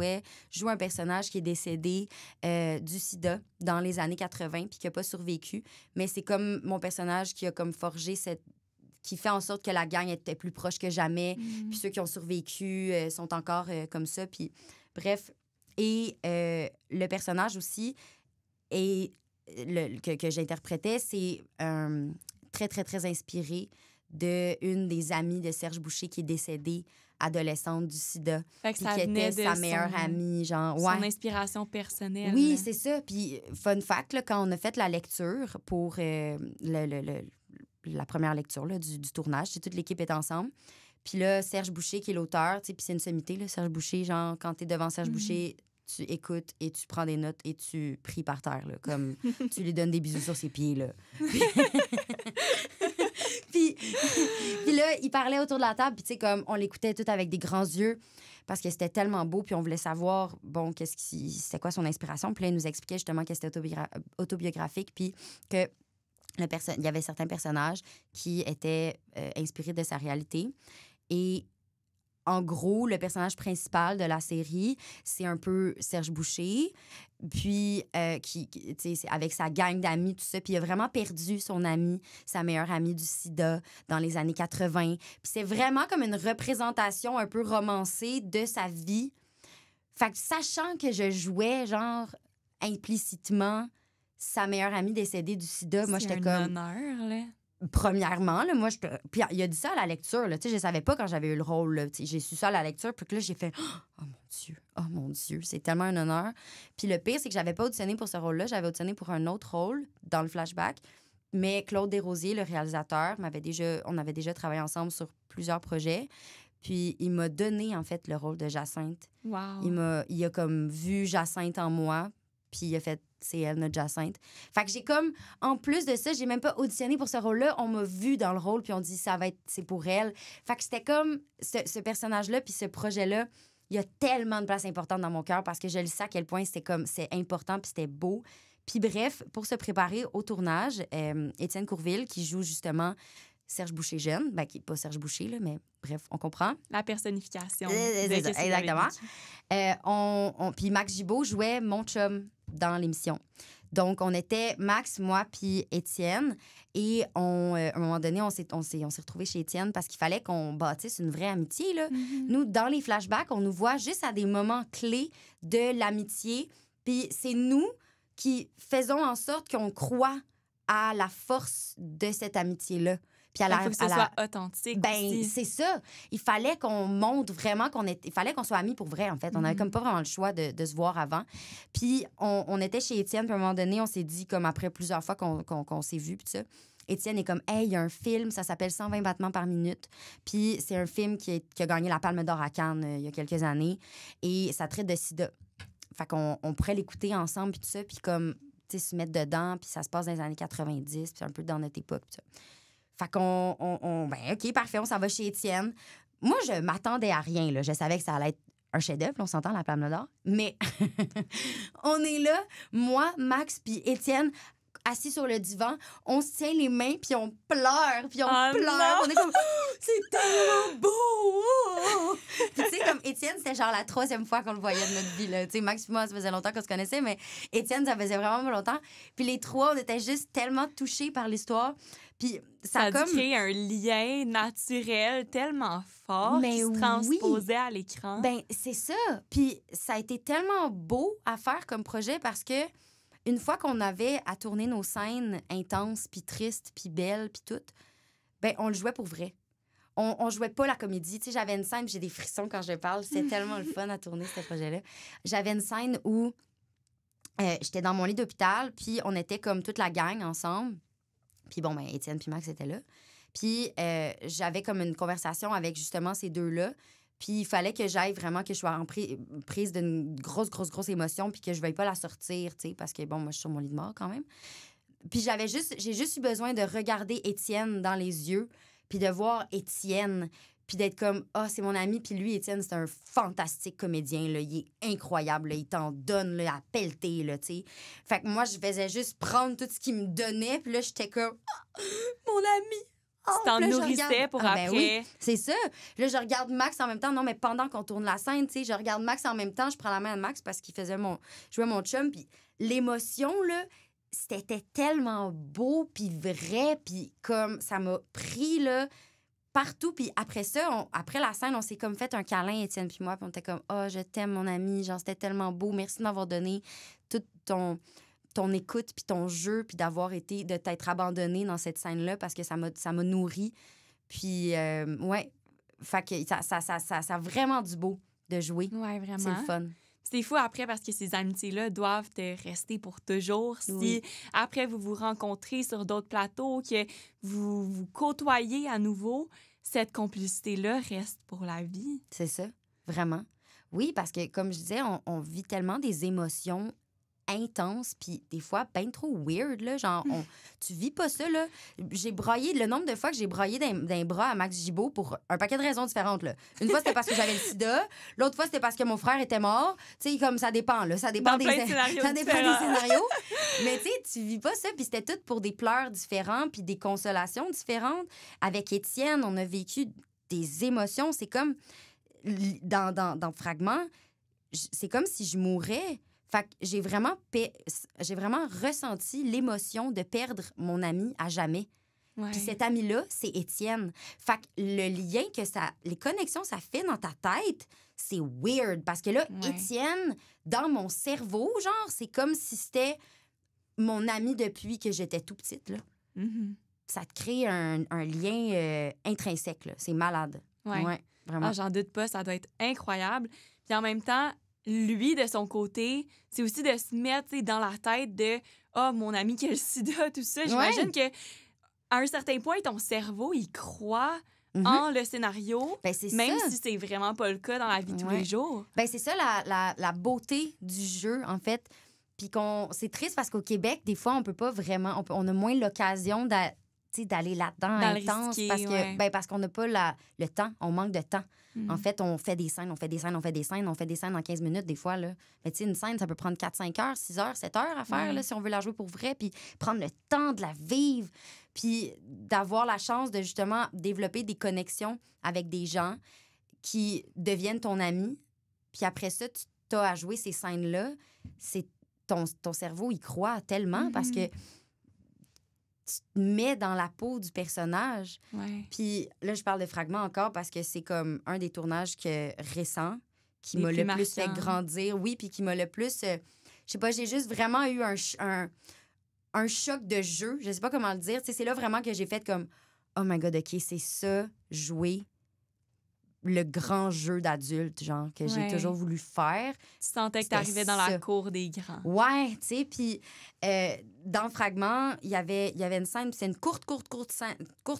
joue un personnage qui est décédé du sida dans les années 80 puis qui n'a pas survécu. Mais c'est comme mon personnage qui a comme forgé qui fait en sorte que la gang était plus proche que jamais. Mm. Puis ceux qui ont survécu sont encore comme ça. Puis, bref. Et le personnage aussi que j'interprétais, c'est très, très, très inspiré d'une des amies de Serge Boucher qui est décédée, adolescente du sida, Fait que puis ça qui venait était de sa meilleure amie, genre... son Ouais. inspiration personnelle. Oui, là. c'est ça. Puis, fun fact, là, quand on a fait la lecture pour la première lecture là, du tournage, toute l'équipe est ensemble. Puis là, Serge Boucher, qui est l'auteur, tu sais, puis c'est une sommité, là, Serge Boucher, genre, quand t'es devant Serge Boucher, tu écoutes et tu prends des notes et tu pries par terre, là, comme tu lui donnes des bisous sur ses pieds, là. puis là, il parlait autour de la table, puis tu sais, comme on l'écoutait tout avec des grands yeux parce que c'était tellement beau, puis on voulait savoir, bon, c'était quoi son inspiration. Puis là, il nous expliquait justement que c'était autobiographique, puis que il y avait certains personnages qui étaient inspirés de sa réalité. Et en gros, le personnage principal de la série, c'est un peu Serge Boucher, puis tu sais, c'est avec sa gang d'amis, tout ça. Puis il a vraiment perdu son amie, sa meilleure amie du sida dans les années 80. Puis c'est vraiment comme une représentation un peu romancée de sa vie. Fait que sachant que je jouais, genre, implicitement, sa meilleure amie décédée du sida, moi, j'étais comme... C'est un honneur, là. Premièrement, là, moi, puis il a dit ça à la lecture, là, tu sais, je savais pas quand j'avais eu le rôle, là, tu sais, j'ai su ça à la lecture, puis que là, j'ai fait oh mon Dieu, c'est tellement un honneur. Puis le pire, c'est que j'avais pas auditionné pour ce rôle-là, j'avais auditionné pour un autre rôle dans le flashback, mais Claude Desrosiers, le réalisateur, on avait déjà travaillé ensemble sur plusieurs projets, puis il m'a donné, en fait, le rôle de Jacinthe. Wow. Il a comme vu Jacinthe en moi, puis il a fait c'est elle, notre Jacinthe. Fait que j'ai comme, en plus de ça, j'ai même pas auditionné pour ce rôle-là. On m'a vu dans le rôle, puis on dit c'est pour elle. Fait que c'était comme ce personnage-là, puis ce projet-là, il y a tellement de place importante dans mon cœur parce que je le sais à quel point c'est important, puis c'était beau. Puis bref, pour se préparer au tournage, Étienne Courville, qui joue justement Serge Boucher jeune, ben, qui n'est pas Serge Boucher, là, mais bref, on comprend. La personnification. C'est ça, exactement. Puis Max Gibault jouait mon chum dans l'émission. Donc, on était Max, moi, puis Étienne. Et à un moment donné, on s'est retrouvés chez Étienne parce qu'il fallait qu'on bâtisse une vraie amitié. Là. Mm-hmm. Nous, dans les flashbacks, on nous voit juste à des moments clés de l'amitié. Puis c'est nous qui faisons en sorte qu'on croit à la force de cette amitié-là. Puis Il faut que ce soit authentique. Ben, c'est ça. Il fallait qu'on montre vraiment il fallait qu'on soit amis pour vrai, en fait. On n'avait comme pas vraiment le choix de se voir avant. Puis on était chez Étienne, puis à un moment donné, on s'est dit, comme après plusieurs fois qu'on s'est vus, puis ça. Étienne est comme, hey, il y a un film, ça s'appelle 120 battements par minute. Puis c'est un film qui a gagné la Palme d'Or à Cannes il y a quelques années. Et ça traite de sida. Fait qu'on pourrait l'écouter ensemble, puis tout ça, puis comme, tu sais, se mettre dedans, puis ça se passe dans les années 90, puis un peu dans notre époque, puis ça. Fait qu'on... ben, OK, parfait, on s'en va chez Étienne. Moi, je m'attendais à rien, là. Je savais que ça allait être un chef-d'œuvre, on s'entend, la Palme d'Or. Mais on est là, moi, Max, puis Étienne, assis sur le divan, on se tient les mains, puis on pleure, puis on pleure. Non! On est comme, c'est tellement beau! Puis tu sais, comme Étienne, c'était genre la 3e fois qu'on le voyait de notre vie, là. Tu sais, Max et moi, ça faisait longtemps qu'on se connaissait, mais Étienne, ça faisait vraiment pas longtemps. Puis les trois, on était juste tellement touchés par l'histoire. Puis ça a comme... créé un lien naturel tellement fort qui se transposait à l'écran. Ben, c'est ça. Puis ça a été tellement beau à faire comme projet parce que une fois qu'on avait à tourner nos scènes intenses, puis tristes, puis belles, puis toutes, ben on le jouait pour vrai. On jouait pas la comédie. Tu sais, j'avais une scène, puis j'ai des frissons quand je parle. C'est tellement le fun à tourner, ce projet-là. J'avais une scène où j'étais dans mon lit d'hôpital, puis on était comme toute la gang ensemble. Puis bon, ben Étienne puis Max étaient là. Puis j'avais comme une conversation avec justement ces deux-là. Puis il fallait que j'aille vraiment, que je sois prise d'une grosse émotion, puis que je veuille pas la sortir, tu sais, parce que bon, moi, je suis sur mon lit de mort quand même. Puis j'ai juste eu besoin de regarder Étienne dans les yeux, puis de voir Étienne, puis d'être comme, c'est mon ami, puis lui, Étienne, c'est un fantastique comédien, là, il est incroyable, là, il t'en donne là, à pelleter, là, tu sais. Fait que moi, je faisais juste prendre tout ce qu'il me donnait, puis là, j'étais comme, mon ami! Tu t'en nourrissais pour après. Ben oui, c'est ça. Là, je regarde Max en même temps. Non, mais pendant qu'on tourne la scène, tu sais, je regarde Max en même temps. Je prends la main de Max parce qu'il jouait mon chum. Puis l'émotion, là, c'était tellement beau, puis vrai. Puis comme ça m'a pris, là, partout. Puis après ça, après la scène, on s'est comme fait un câlin, Étienne puis moi. Puis on était comme, je t'aime, mon ami. Genre, c'était tellement beau. Merci de m'avoir donné tout ton écoute, puis ton jeu, puis de t'être abandonné dans cette scène-là parce que ça m'a nourri. Puis, ouais, fait que ça a vraiment du beau de jouer. Ouais, vraiment. C'est le fun. C'est fou après parce que ces amitiés-là doivent te rester pour toujours. Si après vous vous rencontrez sur d'autres plateaux, que vous vous côtoyez à nouveau, cette complicité-là reste pour la vie. C'est ça, vraiment. Oui, parce que, comme je disais, on vit tellement des émotions intense, puis des fois, ben trop weird, là. Genre, tu vis pas ça, là. J'ai broyé, le nombre de fois que j'ai broyé d'un bras à Max Gibault pour un paquet de raisons différentes, là. Une fois, c'était parce que j'avais le sida. L'autre fois, c'était parce que mon frère était mort. Tu sais, comme ça dépend, là. Ça dépend des scénarios. Mais tu sais, tu vis pas ça, puis c'était tout pour des pleurs différents, puis des consolations différentes. Avec Étienne, on a vécu des émotions. C'est comme... dans Fragment, c'est comme si je mourais. Fait que j'ai vraiment ressenti l'émotion de perdre mon ami à jamais. Ouais. Puis cet ami-là, c'est Étienne. Fait que le lien les connexions que ça fait dans ta tête, c'est weird. Parce que là, Ouais. Étienne, dans mon cerveau, genre, c'est comme si c'était mon ami depuis que j'étais tout petite, là. Mhm. Ça te crée un lien intrinsèque, là. C'est malade. Ouais. vraiment. Ah, j'en doute pas, ça doit être incroyable. Puis en même temps, lui, de son côté, c'est aussi de se mettre tu sais, dans la tête de « Ah, mon ami qui a le sida », tout ça. J'imagine que à un certain point, ton cerveau, il croit Mhm. en le scénario, Ben, c'est même ça. si c'est vraiment pas le cas dans la vie de tous Ouais. les jours. Ben, c'est ça la beauté du jeu, en fait. Puis c'est triste parce qu'au Québec, des fois, on peut pas vraiment... On a moins l'occasion d'aller là-dedans Dans le intense risquer, parce que ouais. parce qu'on n'a pas le temps. On manque de temps. Mm. En fait, on fait des scènes en 15 minutes, des fois. Là. Mais tu sais, une scène, ça peut prendre 4-5 heures, 6 heures, 7 heures à faire Ouais. là, si on veut la jouer pour vrai. Puis prendre le temps de la vivre. Puis d'avoir la chance de justement développer des connexions avec des gens qui deviennent ton ami. Puis après ça, tu as à jouer ces scènes-là. C'est ton cerveau, il croit tellement parce que tu te mets dans la peau du personnage. Ouais. Puis là, je parle de Fragment encore parce que c'est comme un des tournages récents qui Les m'a plus le plus fait marquants. grandir. Oui, puis qui m'a le plus... je sais pas, j'ai juste vraiment eu un choc de jeu. Je sais pas comment le dire. Tu sais, c'est là vraiment que j'ai fait comme... Oh my God, OK, c'est ça, jouer le grand jeu d'adulte, genre, que j'ai Ouais. toujours voulu faire. Tu sentais que C'était t'arrivais dans ça. la cour des grands. Ouais, tu sais, puis dans le Fragment, il y avait une scène, puis c'est une courte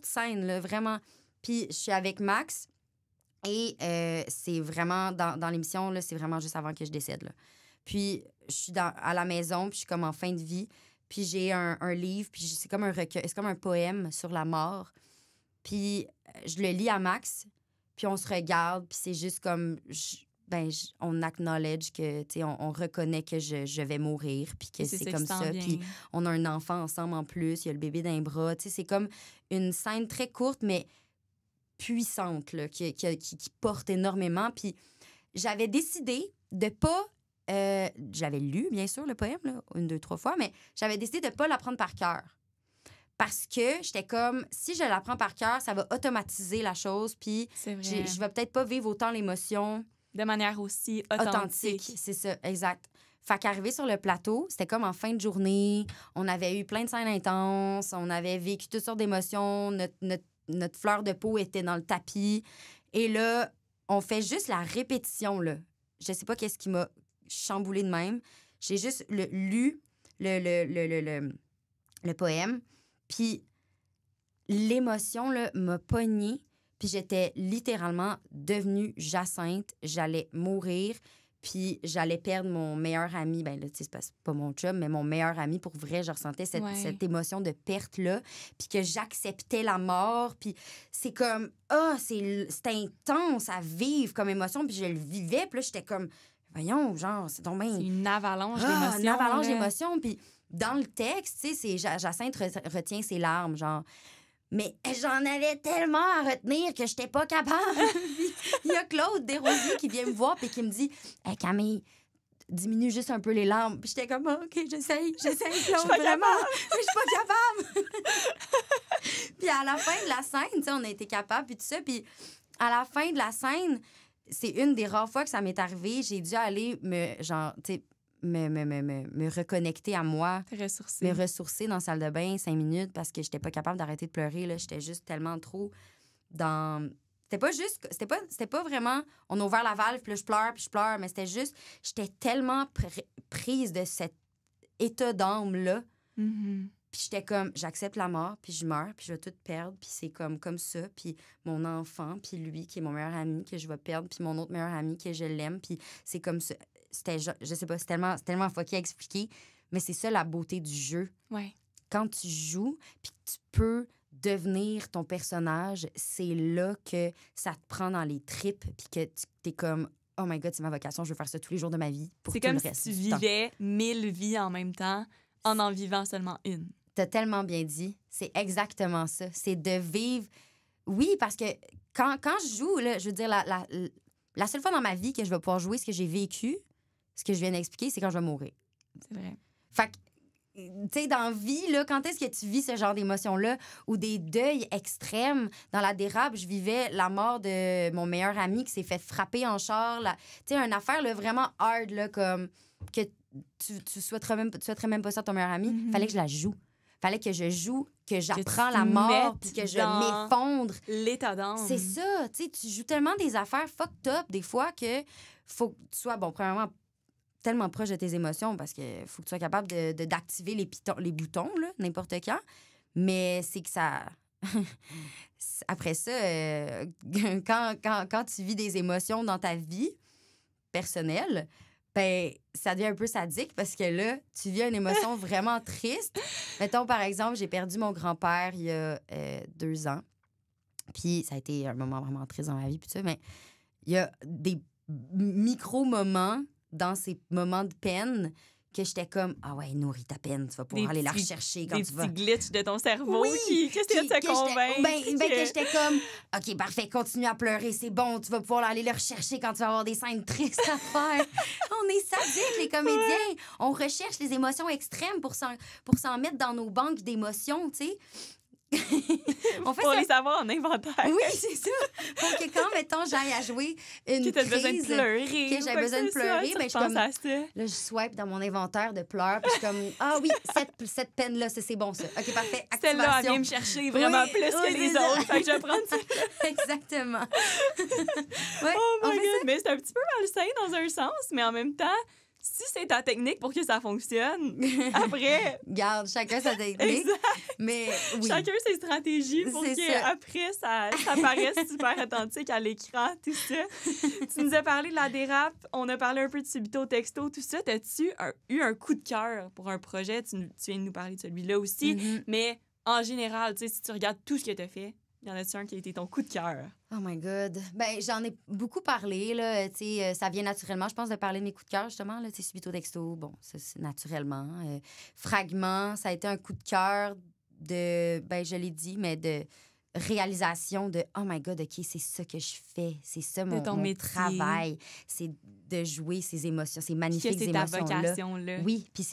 scène, là, vraiment. Puis je suis avec Max et c'est vraiment, dans l'émission, là, c'est vraiment juste avant que je décède, là. Puis je suis à la maison, puis je suis comme en fin de vie, puis j'ai un livre, puis c'est comme un recueil, c'est comme un poème sur la mort. Puis je le lis à Max, puis on se regarde, puis c'est juste comme... on acknowledge que, tu sais, on reconnaît que je vais mourir, puis que c'est ça comme qui s'en ça. vient. Puis on a un enfant ensemble en plus, il y a le bébé dans les bras. Tu sais, c'est comme une scène très courte, mais puissante, là, qui porte énormément. Puis j'avais décidé de pas... j'avais lu, bien sûr, le poème, là, 1, 2, 3 fois, mais j'avais décidé de pas l'apprendre par cœur. Parce que j'étais comme, si je l'apprends par cœur, ça va automatiser la chose, puis C'est vrai. je vais peut-être pas vivre autant l'émotion De manière aussi authentique. authentique. C'est ça, exact. Fait qu'arriver sur le plateau, c'était comme en fin de journée. On avait eu plein de scènes intenses. On avait vécu toutes sortes d'émotions. Notre fleur de peau était dans le tapis. Et là, on fait juste la répétition, là. Je sais pas qu'est-ce qui m'a chamboulé de même. J'ai juste lu le poème. Puis l'émotion, là, m'a pognée. Puis j'étais littéralement devenue Jacinthe. J'allais mourir. Puis j'allais perdre mon meilleur ami. Ben là, tu sais, c'est pas mon chum, mais mon meilleur ami. Pour vrai, je ressentais cette émotion de perte-là. Puis que j'acceptais la mort. Puis c'est comme... c'était intense à vivre comme émotion. Puis je le vivais. Puis là, j'étais comme... Voyons, genre, c'est donc bien... C'est une avalanche d'émotions. Une avalanche là. d'émotions. Puis dans le texte, tu sais, c'est Jacinthe retient ses larmes, genre... Mais j'en avais tellement à retenir que j'étais pas capable. Puis il y a Claude Desrosiers qui vient me voir et qui me dit « Hey, Camille, diminue juste un peu les larmes. » Puis j'étais comme « OK, j'essaye, Claude, vraiment. Mais je suis pas capable. » Puis à la fin de la scène, tu sais, on a été capable, puis tout ça. Puis à la fin de la scène, c'est une des rares fois que ça m'est arrivé. J'ai dû aller me reconnecter à moi, T'es ressourcée. me ressourcer dans la salle de bain 5 minutes parce que j'étais pas capable d'arrêter de pleurer. Là. J'étais juste tellement trop dans... C'était pas vraiment... On a ouvert la valve, puis là, je pleure, mais c'était juste... J'étais tellement prise de cet état d'âme-là. Mhm. Puis j'étais comme, j'accepte la mort, puis je meurs, puis je vais tout perdre, puis c'est comme ça. Puis mon enfant, puis lui, qui est mon meilleur ami, que je vais perdre, puis mon autre meilleur ami, que je l'aime, puis c'est comme ça. C'était, je sais pas, c'est tellement fucké à expliquer, mais c'est ça la beauté du jeu. Ouais. Quand tu joues, puis que tu peux devenir ton personnage, c'est là que ça te prend dans les tripes, puis que tu t'es comme, oh my God, c'est ma vocation, je veux faire ça tous les jours de ma vie pour C'est tout comme le si reste tu du temps. vivais 1000 vies en même temps en vivant seulement une. T'as tellement bien dit. C'est exactement ça. C'est de vivre... Oui, parce que quand je joue, là, je veux dire, la seule fois dans ma vie que je vais pouvoir jouer ce que j'ai vécu, ce que je viens d'expliquer, c'est quand je vais mourir. C'est vrai. Fait que, tu sais, dans la vie, là, quand est-ce que tu vis ce genre d'émotions-là ou des deuils extrêmes? Dans la dérape, je vivais la mort de mon meilleur ami qui s'est fait frapper en char. Tu sais, une affaire là, vraiment hard, là, comme que tu souhaiterais même pas ça à ton meilleur ami. Fallait que je la joue. Fallait que je joue, que j'apprends la mort, puis que je m'effondre. L'état d'âme. C'est ça, tu sais, tu joues tellement des affaires fucked up des fois que faut que tu sois, bon, premièrement, tellement proche de tes émotions parce que faut que tu sois capable d'activer les boutons, là, n'importe quand. Mais c'est que ça... Après ça, quand tu vis des émotions dans ta vie personnelle, ben, ça devient un peu sadique parce que là, tu vis une émotion vraiment triste. Mettons, par exemple, j'ai perdu mon grand-père il y a 2 ans. Puis ça a été un moment vraiment triste dans ma vie, puis ça, mais il y a des micro-moments dans ces moments de peine que j'étais comme, ah ouais, nourris ta peine, tu vas pouvoir aller la rechercher quand tu vas. Des petits glitches de ton cerveau qu'est-ce que tu te convaincre? Que j'étais comme, OK, parfait, continue à pleurer, c'est bon, tu vas pouvoir aller le rechercher quand tu vas avoir des scènes tristes à faire. On est sadiques, les comédiens. Ouais. On recherche les émotions extrêmes pour s'en mettre dans nos banques d'émotions, tu sais. On fait pour ça... les savoir en inventaire. Oui, c'est ça. Pour que quand, mettons, j'aille à jouer une crise... besoin de pleurer. Que j'ai besoin de pleurer, ça, ben, je comme... Là, je swipe dans mon inventaire de pleurs, puis je suis comme, ah oui, cette peine-là, c'est bon, ça. OK, parfait, activation. Celle-là, elle vient me chercher vraiment plus que les autres. Fait que je vais prendre ça. Exactement. Ouais, oh my God. Mais c'est un petit peu malsain dans un sens, mais en même temps... Si c'est ta technique pour que ça fonctionne, après... Garde, chacun sa technique. Exact. Mais oui. Chacun ses stratégies pour qu'après, ça paraisse super authentique à l'écran, tout ça. Tu nous as parlé de la dérape, on a parlé un peu de Subito Texto, tout ça. T'as-tu eu un coup de cœur pour un projet? Tu viens de nous parler de celui-là aussi. Mais en général, tu sais, si tu regardes tout ce que t'as fait, y en a-tu un qui a été ton coup de cœur? Oh my God. Ben, j'en ai beaucoup parlé, là. Tu sais, ça vient naturellement, je pense, de parler de mes coups de cœur, justement, là. Tu sais, Subito Texto, bon, ça, c'est naturellement. Fragment, ça a été un coup de cœur de, ben, je l'ai dit, mais de réalisation de, oh my God, OK, c'est ça que je fais. C'est ça mon travail. C'est de jouer ces émotions, ces magnifiques émotions-là. C'est ta vocation, là. Oui, puis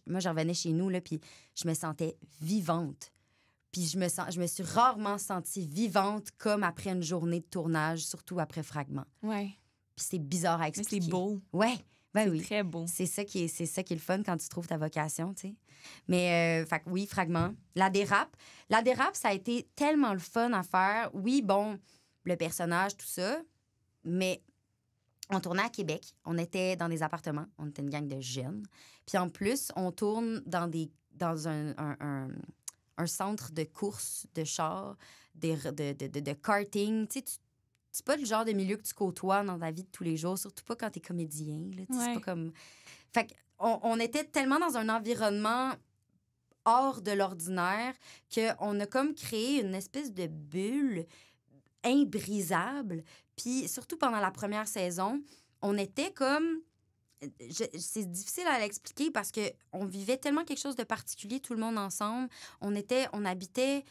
moi, je revenais chez nous, là, puis je me sentais vivante. Puis je me suis rarement sentie vivante comme après une journée de tournage, surtout après Fragment. Ouais. Puis c'est bizarre à expliquer. Mais c'est beau. Ouais, ben oui. C'est très beau. C'est ça qui est le fun quand tu trouves ta vocation, tu sais. Mais fait oui, Fragment. La dérape, ça a été tellement le fun à faire. Oui, bon, le personnage, tout ça, mais on tournait à Québec. On était dans des appartements. On était une gang de jeunes. Puis en plus, on tourne dans un centre de course de chars, de karting. Tu sais, c'est pas le genre de milieu que tu côtoies dans ta vie de tous les jours, surtout pas quand t'es comédien. Là, c'est pas comme... Fait qu'on était tellement dans un environnement hors de l'ordinaire qu'on a comme créé une espèce de bulle imbrisable. Puis surtout pendant la première saison, on était comme... c'est difficile à l'expliquer parce que on vivait tellement quelque chose de particulier, tout le monde ensemble. On habitait...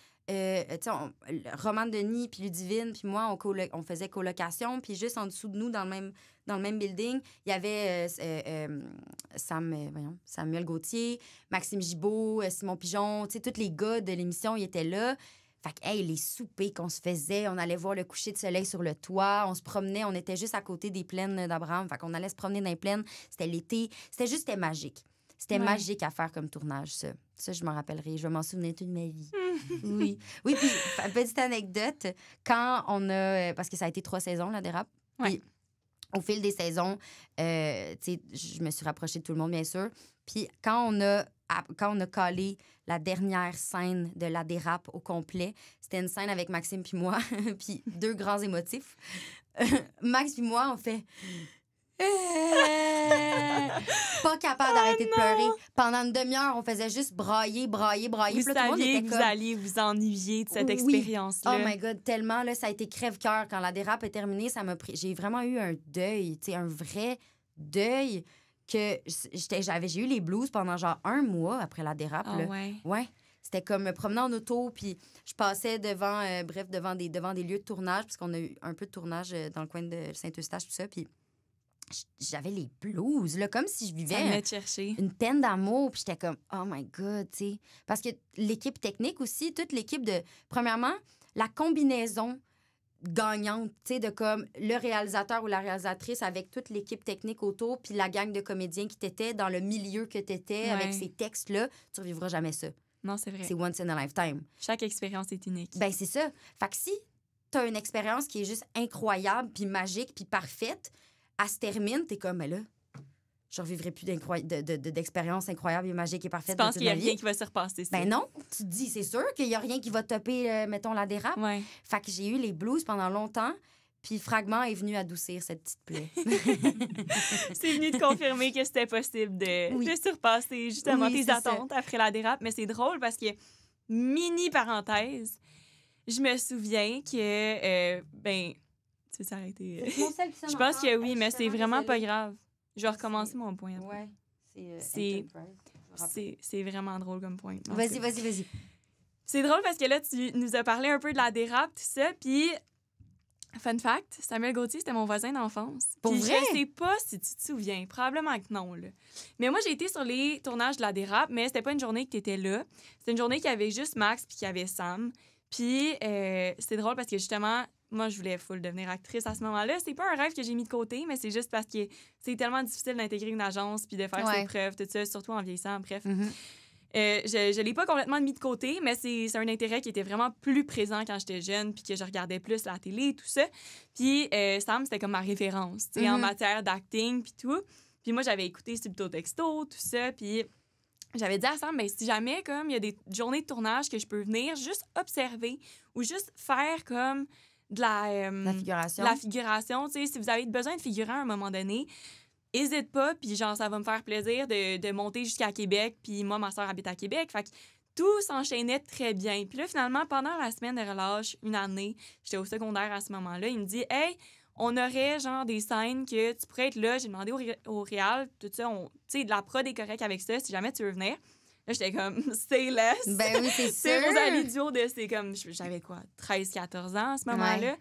Romane Denis puis Ludivine puis moi, on faisait colocation. Puis juste en dessous de nous, dans le même building, il y avait Samuel Gauthier, Maxime Gibault, Simon Pigeon. Tous les gars de l'émission, ils étaient là. Fait que, les soupers qu'on se faisait, on allait voir le coucher de soleil sur le toit, on se promenait, on était juste à côté des plaines d'Abraham. Fait qu'on allait se promener dans les plaines. C'était l'été. C'était magique. C'était magique à faire comme tournage, ça. Ça, je m'en rappellerai. Je vais m'en souvenir toute ma vie. Oui. Oui, puis, petite anecdote, quand on a... Parce que ça a été 3 saisons, la dérape. Ouais. Puis, au fil des saisons, je me suis rapprochée de tout le monde, bien sûr. Puis, quand on a collé la dernière scène de la dérape au complet, c'était une scène avec Maxime puis moi, puis 2 grands émotifs. Max puis moi, on fait... pas capable d'arrêter de pleurer. Pendant une demi-heure, on faisait juste brailler. Vous saviez que vous alliez vous ennuyer de cette expérience-là. Oh my God, tellement. Là, ça a été crève-cœur. Quand la dérape est terminée, ça m'a pris... J'ai vraiment eu un deuil, un vrai deuil que j'ai eu les blues pendant genre 1 mois après la dérape. Ah là. Ouais. Ouais. C'était comme me promener en auto, puis je passais devant des lieux de tournage, parce qu'on a eu un peu de tournage dans le coin de Saint-Eustache, tout ça, puis j'avais les blues, là, comme si je Ça vivais venait te chercher. une peine d'amour, puis j'étais comme, oh my God, tu sais. Parce que l'équipe technique aussi, toute l'équipe de... Premièrement, la combinaison gagnante, tu sais, de comme le réalisateur ou la réalisatrice avec toute l'équipe technique autour, puis la gang de comédiens qui t'étaient dans le milieu que t'étais, Ouais. avec ces textes-là, tu revivras jamais ça. Non, c'est vrai. C'est once in a lifetime. Chaque expérience est unique. Ben c'est ça. Fait que si t'as une expérience qui est juste incroyable, puis magique, puis parfaite, elle se termine, t'es comme, mais là, je revivrai plus d'expériences incroyables et magiques et Tu parfaites penses de toute qu'il y a ma vie. rien qui va se repasser, ça? Ben non, tu te dis, c'est sûr qu'il y a rien qui va topper, mettons, la dérape. Ouais. Fait que j'ai eu les blues pendant longtemps, puis Fragment est venu adoucir cette petite plaie. C'est venu te confirmer que c'était possible Oui. de surpasser justement Oui, tes c'est attentes après la dérape. Mais c'est drôle parce que, mini parenthèse, je me souviens que, ben, tu sais, ça aurait été... Je pense que oui, mais c'est vraiment pas grave. Je vais recommencer mon point après. Ouais, C'est vraiment drôle comme point. En Vas-y, tout vas-y, vas-y. C'est drôle parce que là, tu nous as parlé un peu de la dérape, tout ça, puis... Fun fact, Samuel Gauthier, c'était mon voisin d'enfance. Pour Puis vrai? je sais pas si tu te souviens, probablement que non, là. Mais moi, j'ai été sur les tournages de la dérape, mais c'était pas une journée que t'étais là. C'était une journée qu'il y avait juste Max puis qu'il y avait Sam. Puis c'est drôle parce que justement, moi, je voulais full devenir actrice à ce moment-là. C'est pas un rêve que j'ai mis de côté, mais c'est juste parce que c'est tellement difficile d'intégrer une agence puis de faire Ouais. ses preuves, tout ça, surtout en vieillissant, bref. Mhm. Je l'ai pas complètement mis de côté, mais c'est un intérêt qui était vraiment plus présent quand j'étais jeune, puis que je regardais plus la télé et tout ça. Puis Sam, c'était comme ma référence, tu sais, en Mhm. matière d'acting puis tout. Puis moi, j'avais écouté Subto Texto, tout ça, puis j'avais dit à Sam, ben, si jamais comme il y a des journées de tournage que je peux venir juste observer ou juste faire comme de La figuration. la figuration, tu sais, si vous avez besoin de figurant à un moment donné, hésite pas, puis genre, ça va me faire plaisir de monter jusqu'à Québec, puis moi, ma soeur habite à Québec, fait que tout s'enchaînait très bien. Puis là, finalement, pendant la semaine de relâche, une année, j'étais au secondaire à ce moment-là, il me dit « Hey, on aurait genre des scènes que tu pourrais être là. » J'ai demandé au réal, tout ça, tu sais, de la prod est correct avec ça, si jamais tu veux venir. Là, j'étais comme « Say less! » Ben oui, c'est C'est sûr. Rosalie Duo de, c'est comme, j'avais quoi, 13-14 ans à ce moment-là.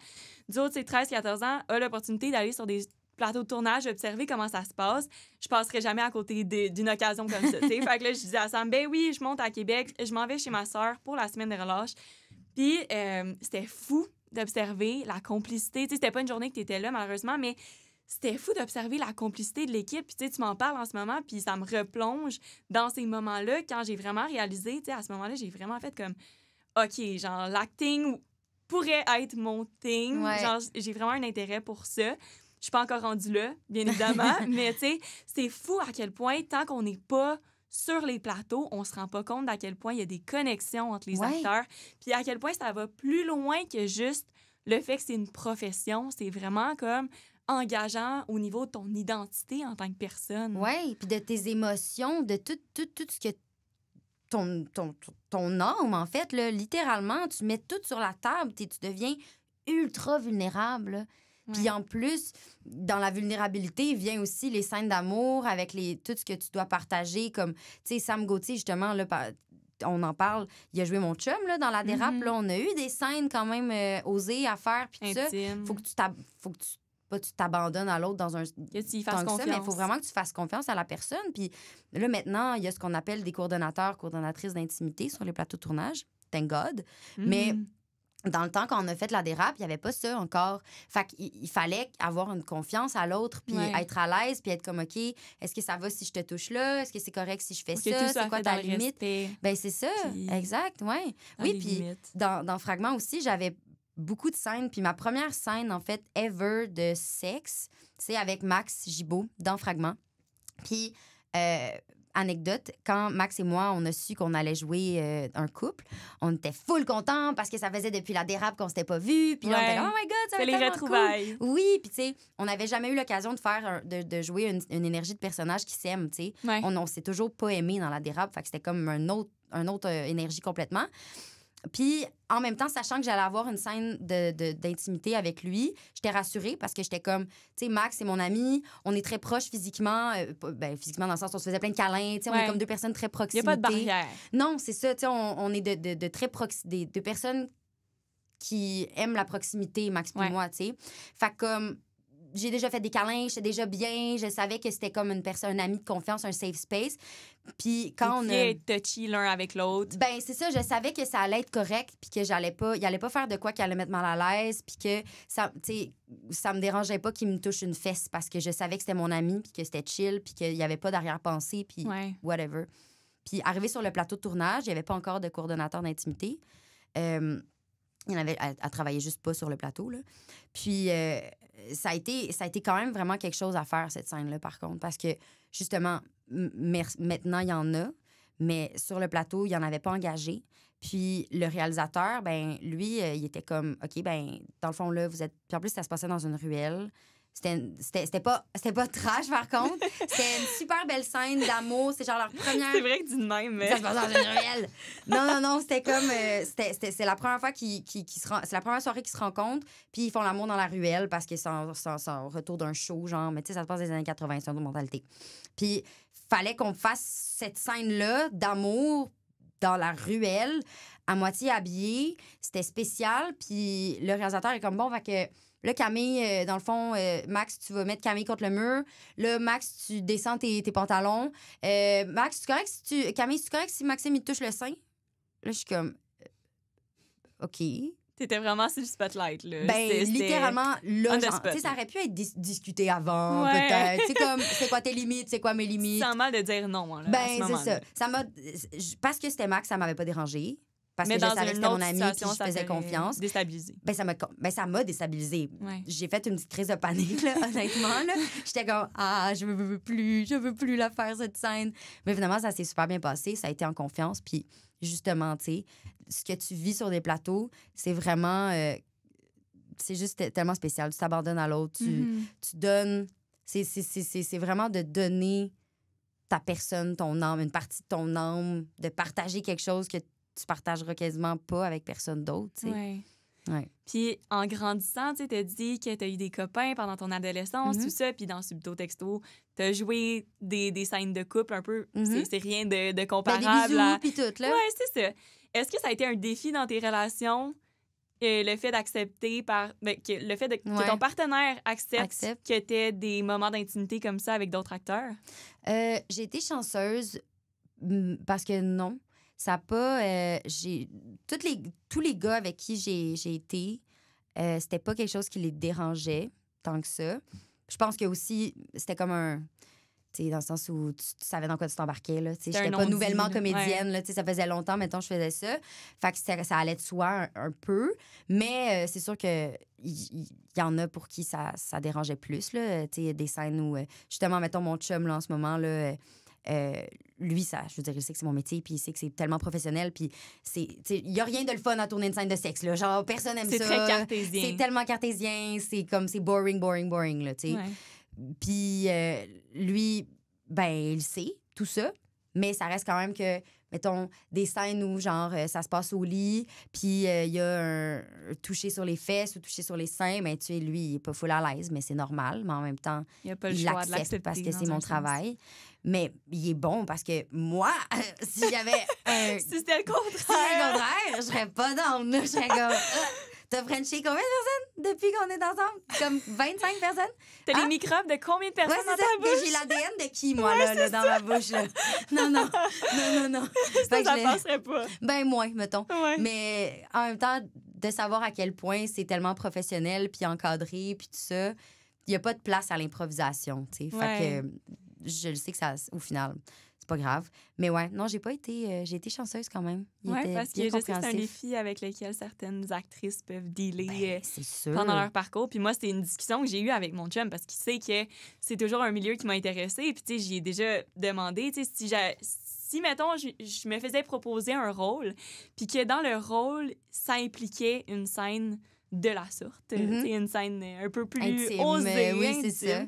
Duo de ses 13-14 ans a l'opportunité d'aller sur des plateaux de tournage, observer comment ça se passe. Je passerai jamais à côté d'une occasion comme ça, tu sais. Fait que là, je disais à Sam, ben oui, je monte à Québec, je m'en vais chez ma sœur pour la semaine de relâche. Puis, c'était fou d'observer la complicité. Tu sais, c'était pas une journée que t'étais là, malheureusement, mais c'était fou d'observer la complicité de l'équipe. Puis, tu sais, tu m'en parles en ce moment, puis ça me replonge dans ces moments-là quand j'ai vraiment réalisé, tu sais, à ce moment-là, j'ai vraiment fait comme, OK, genre, l'acting pourrait être mon thing. Ouais. Genre, j'ai vraiment un intérêt pour ça. Je suis pas encore rendue là, bien évidemment, mais tu sais, c'est fou à quel point, tant qu'on n'est pas sur les plateaux, on se rend pas compte d'à quel point il y a des connexions entre les Ouais. acteurs, puis à quel point ça va plus loin que juste le fait que c'est une profession. C'est vraiment comme engageant au niveau de ton identité en tant que personne. Oui, puis de tes émotions, de tout ce que ton âme, en fait, là, littéralement, tu mets tout sur la table, tu deviens ultra vulnérable. Là. Puis Ouais. en plus, dans la vulnérabilité, vient aussi les scènes d'amour avec tout ce que tu dois partager. Comme, tu sais, Sam Gauthier, justement, là, on en parle, il a joué mon chum là, dans la dérape. Mhm. Là, on a eu des scènes quand même osées à faire. Puis tout ça, Intime. faut que tu t'abandonnes à l'autre dans un que tu y tant fasses que ça, confiance. mais il faut vraiment que tu fasses confiance à la personne. Puis là, maintenant, il y a ce qu'on appelle des coordonnatrices d'intimité sur les plateaux de tournage. Thank God. Mais Mhm. dans le temps, quand on a fait la dérape, il n'y avait pas ça encore. Fait qu'il fallait avoir une confiance à l'autre, puis Ouais. être à l'aise, puis être comme, OK, est-ce que ça va si je te touche là? Est-ce que c'est correct si je fais Pour que ça? tout soit C'est quoi fait ta dans le limite? respect, Ben c'est ça, Puis- exact, ouais. dans Oui, les puis limites. dans Fragment aussi, j'avais beaucoup de scènes. Puis ma première scène, en fait, ever de sexe, c'est avec Max Gibault dans Fragment. Puis, anecdote, quand Max et moi, on a su qu'on allait jouer un couple, on était full contents parce que ça faisait depuis la dérape qu'on s'était pas vus. Puis là, on Ouais. était comme, oh my God, ça va C'est être les tellement retrouvailles. cool. Oui, puis tu sais, on n'avait jamais eu l'occasion de faire, de jouer une énergie de personnage qui s'aime, tu sais. Ouais. On s'est toujours pas aimé dans la dérape, fait que c'était comme un autre énergie complètement. Puis, en même temps, sachant que j'allais avoir une scène d'intimité avec lui, j'étais rassurée parce que j'étais comme, tu sais, Max, c'est mon ami, on est très proches physiquement, physiquement dans le sens où on se faisait plein de câlins, tu sais, on est comme deux personnes très Il proximité. n'y a pas de barrière. Non, c'est ça, tu sais, on est de très de personnes qui aiment la proximité, Max et moi, tu sais. Fait que comme j'ai déjà fait des câlins, j'étais déjà bien, je savais que c'était comme une personne, un ami de confiance, un safe space. Puis quand on a... touchy l'un avec l'autre. Ben c'est ça, je savais que ça allait être correct puis que il allait pas faire de quoi qui allait mettre mal à l'aise puis que ça, tu sais, ça me dérangeait pas qu'il me touche une fesse parce que je savais que c'était mon ami puis que c'était chill puis qu'il y avait pas d'arrière-pensée puis whatever. Puis arrivé sur le plateau de tournage, il y avait pas encore de coordonnateur d'intimité. Il y en avait à travailler juste pas sur le plateau, là. Puis ça a été quand même vraiment quelque chose à faire, cette scène-là, par contre, parce que, justement, maintenant, il y en a, mais sur le plateau, il n'y en avait pas engagé. Puis le réalisateur, ben lui, il était comme, OK, ben dans le fond, là, vous êtes... Puis en plus, ça se passait dans une ruelle. C'était pas trash, par contre. C'était une super belle scène d'amour. C'est genre leur première... C'est vrai que tu de même, mais... Ça se passe dans une ruelle. Non, c'était comme... c'est la première fois c'est la première soirée qu'ils se rencontrent, puis ils font l'amour dans la ruelle parce que c'est en retour d'un show, genre. Mais tu sais, ça se passe des années 80, c'est une autre mentalité. Puis fallait qu'on fasse cette scène-là d'amour dans la ruelle, à moitié habillée. C'était spécial, puis le réalisateur est comme, bon, fait que... Là, Camille, dans le fond, Max, tu vas mettre Camille contre le mur. Là, Max, tu descends tes pantalons. Max, Camille, c'est correct si Maxime, il te touche le sein? Là, je suis comme... OK. T'étais vraiment sur le spotlight, là. Ben, littéralement, là, genre, tu sais, ça aurait pu être discuté avant, peut-être. Tu sais, comme, c'est quoi tes limites, c'est quoi mes limites? C'est mal de dire non, là, ben, c'est ça. Parce que c'était Max, ça m'avait pas dérangé. Parce que je savais que c'était mon ami puis je faisais confiance. Déstabilisé. Ben, ça m'a déstabilisé. Ouais. J'ai fait une petite crise de panique, là, honnêtement. Là. J'étais comme, je veux plus la faire, cette scène. Mais finalement, ça s'est super bien passé. Ça a été en confiance. Puis, justement, tu sais, ce que tu vis sur des plateaux, c'est vraiment... c'est juste tellement spécial. Tu t'abandonnes à l'autre. Tu donnes... C'est vraiment de donner ta personne, ton âme, une partie de ton âme, de partager quelque chose que tu partageras quasiment pas avec personne d'autre, tu sais. Ouais. Puis en grandissant, tu t'as dit que t'as eu des copains pendant ton adolescence, tout ça, puis dans Subto Texto, t'as joué des scènes de couple un peu, c'est rien de comparable. Ben, des bisous, puis tout, là. Ouais, c'est ça. Est-ce que ça a été un défi dans tes relations, le fait d'accepter que ton partenaire accepte que t'aies des moments d'intimité comme ça avec d'autres acteurs? J'ai été chanceuse parce que non. Ça n'a pas... tous les gars avec qui j'ai été, c'était pas quelque chose qui les dérangeait tant que ça. Je pense que aussi, c'était comme un... Tu sais, dans le sens où tu savais dans quoi tu t'embarquais, là. Tu sais, j'étais pas nouvellement comédienne, là. Tu sais, ça faisait longtemps, mettons, je faisais ça. Fait que ça allait de soi un peu. Mais c'est sûr que il y en a pour qui ça dérangeait plus, là. Tu sais, des scènes où... justement, mettons, mon chum, là, en ce moment, là... lui, ça, je veux dire, il sait que c'est mon métier, puis il sait que c'est tellement professionnel, puis il y a rien de le fun à tourner une scène de sexe, là. Genre, personne aime ça. C'est très cartésien. C'est tellement cartésien, c'est boring, là, tu sais. Ouais. Puis lui, ben, il sait tout ça, mais ça reste quand même que, mettons, des scènes où, genre, ça se passe au lit, puis il y a un toucher sur les fesses ou toucher sur les seins, mais tu sais, lui, il est pas full à l'aise, mais c'est normal, mais en même temps, il l'accepte parce que c'est mon travail. Mais il est bon parce que moi, si j'avais si c'était le contraire, je serais pas down. Je serais comme... T'as frenché combien de personnes depuis qu'on est ensemble? Comme 25 personnes? T'as les microbes de combien de personnes dans ta bouche? J'ai l'ADN de qui, moi, là, dans ma bouche? Là? Non. Ça passerait pas. Ben, moins, mettons. Ouais. Mais en même temps, de savoir à quel point c'est tellement professionnel, puis encadré, puis tout ça, il n'y a pas de place à l'improvisation, tu sais. Fait que je le sais que ça, au final... pas grave. Mais ouais, non, j'ai été chanceuse quand même. Parce que je sais que c'est un défi avec lequel certaines actrices peuvent dealer c'est sûr. Pendant leur parcours. Puis moi, c'était une discussion que j'ai eue avec mon chum parce qu'il sait que c'est toujours un milieu qui m'a intéressée. Puis tu sais, j'y ai déjà demandé, tu sais, si mettons, je me faisais proposer un rôle, puis que dans le rôle, ça impliquait une scène de la sorte, tu sais, une scène un peu plus intime, osée, oui, intime. c'est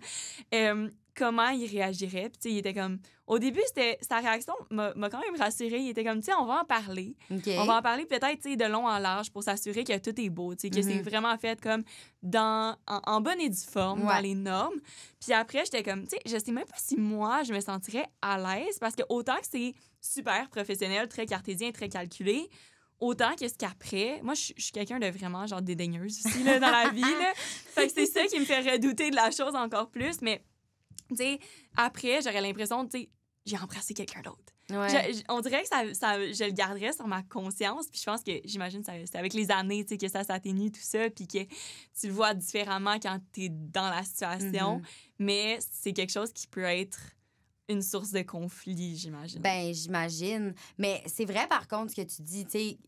ça. comment il réagirait. Puis, tu sais, il était comme... Au début, sa réaction m'a quand même rassurée. Il était comme, tu sais, on va en parler. OK. On va en parler peut-être, tu sais, de long en large pour s'assurer que tout est beau, tu sais, que c'est vraiment fait comme en bonne et due forme, dans les normes. Puis après, j'étais comme, tu sais, je sais même pas si moi, je me sentirais à l'aise parce que autant que c'est super professionnel, très cartésien, très calculé, autant que ce qu'après, moi, je suis quelqu'un de vraiment, genre, dédaigneuse aussi, là, dans la vie, là. Fait que c'est ça qui me fait redouter de la chose encore plus. Mais, tu sais, après, j'aurais l'impression, tu sais, j'ai embrassé quelqu'un d'autre. Ouais. On dirait que je le garderais sur ma conscience. Puis je pense que, j'imagine, c'est avec les années, tu sais, que ça s'atténue, tout ça, puis que tu le vois différemment quand t'es dans la situation. Mais c'est quelque chose qui peut être une source de conflit, j'imagine. Ben, j'imagine. Mais c'est vrai, par contre, ce que tu dis, tu sais,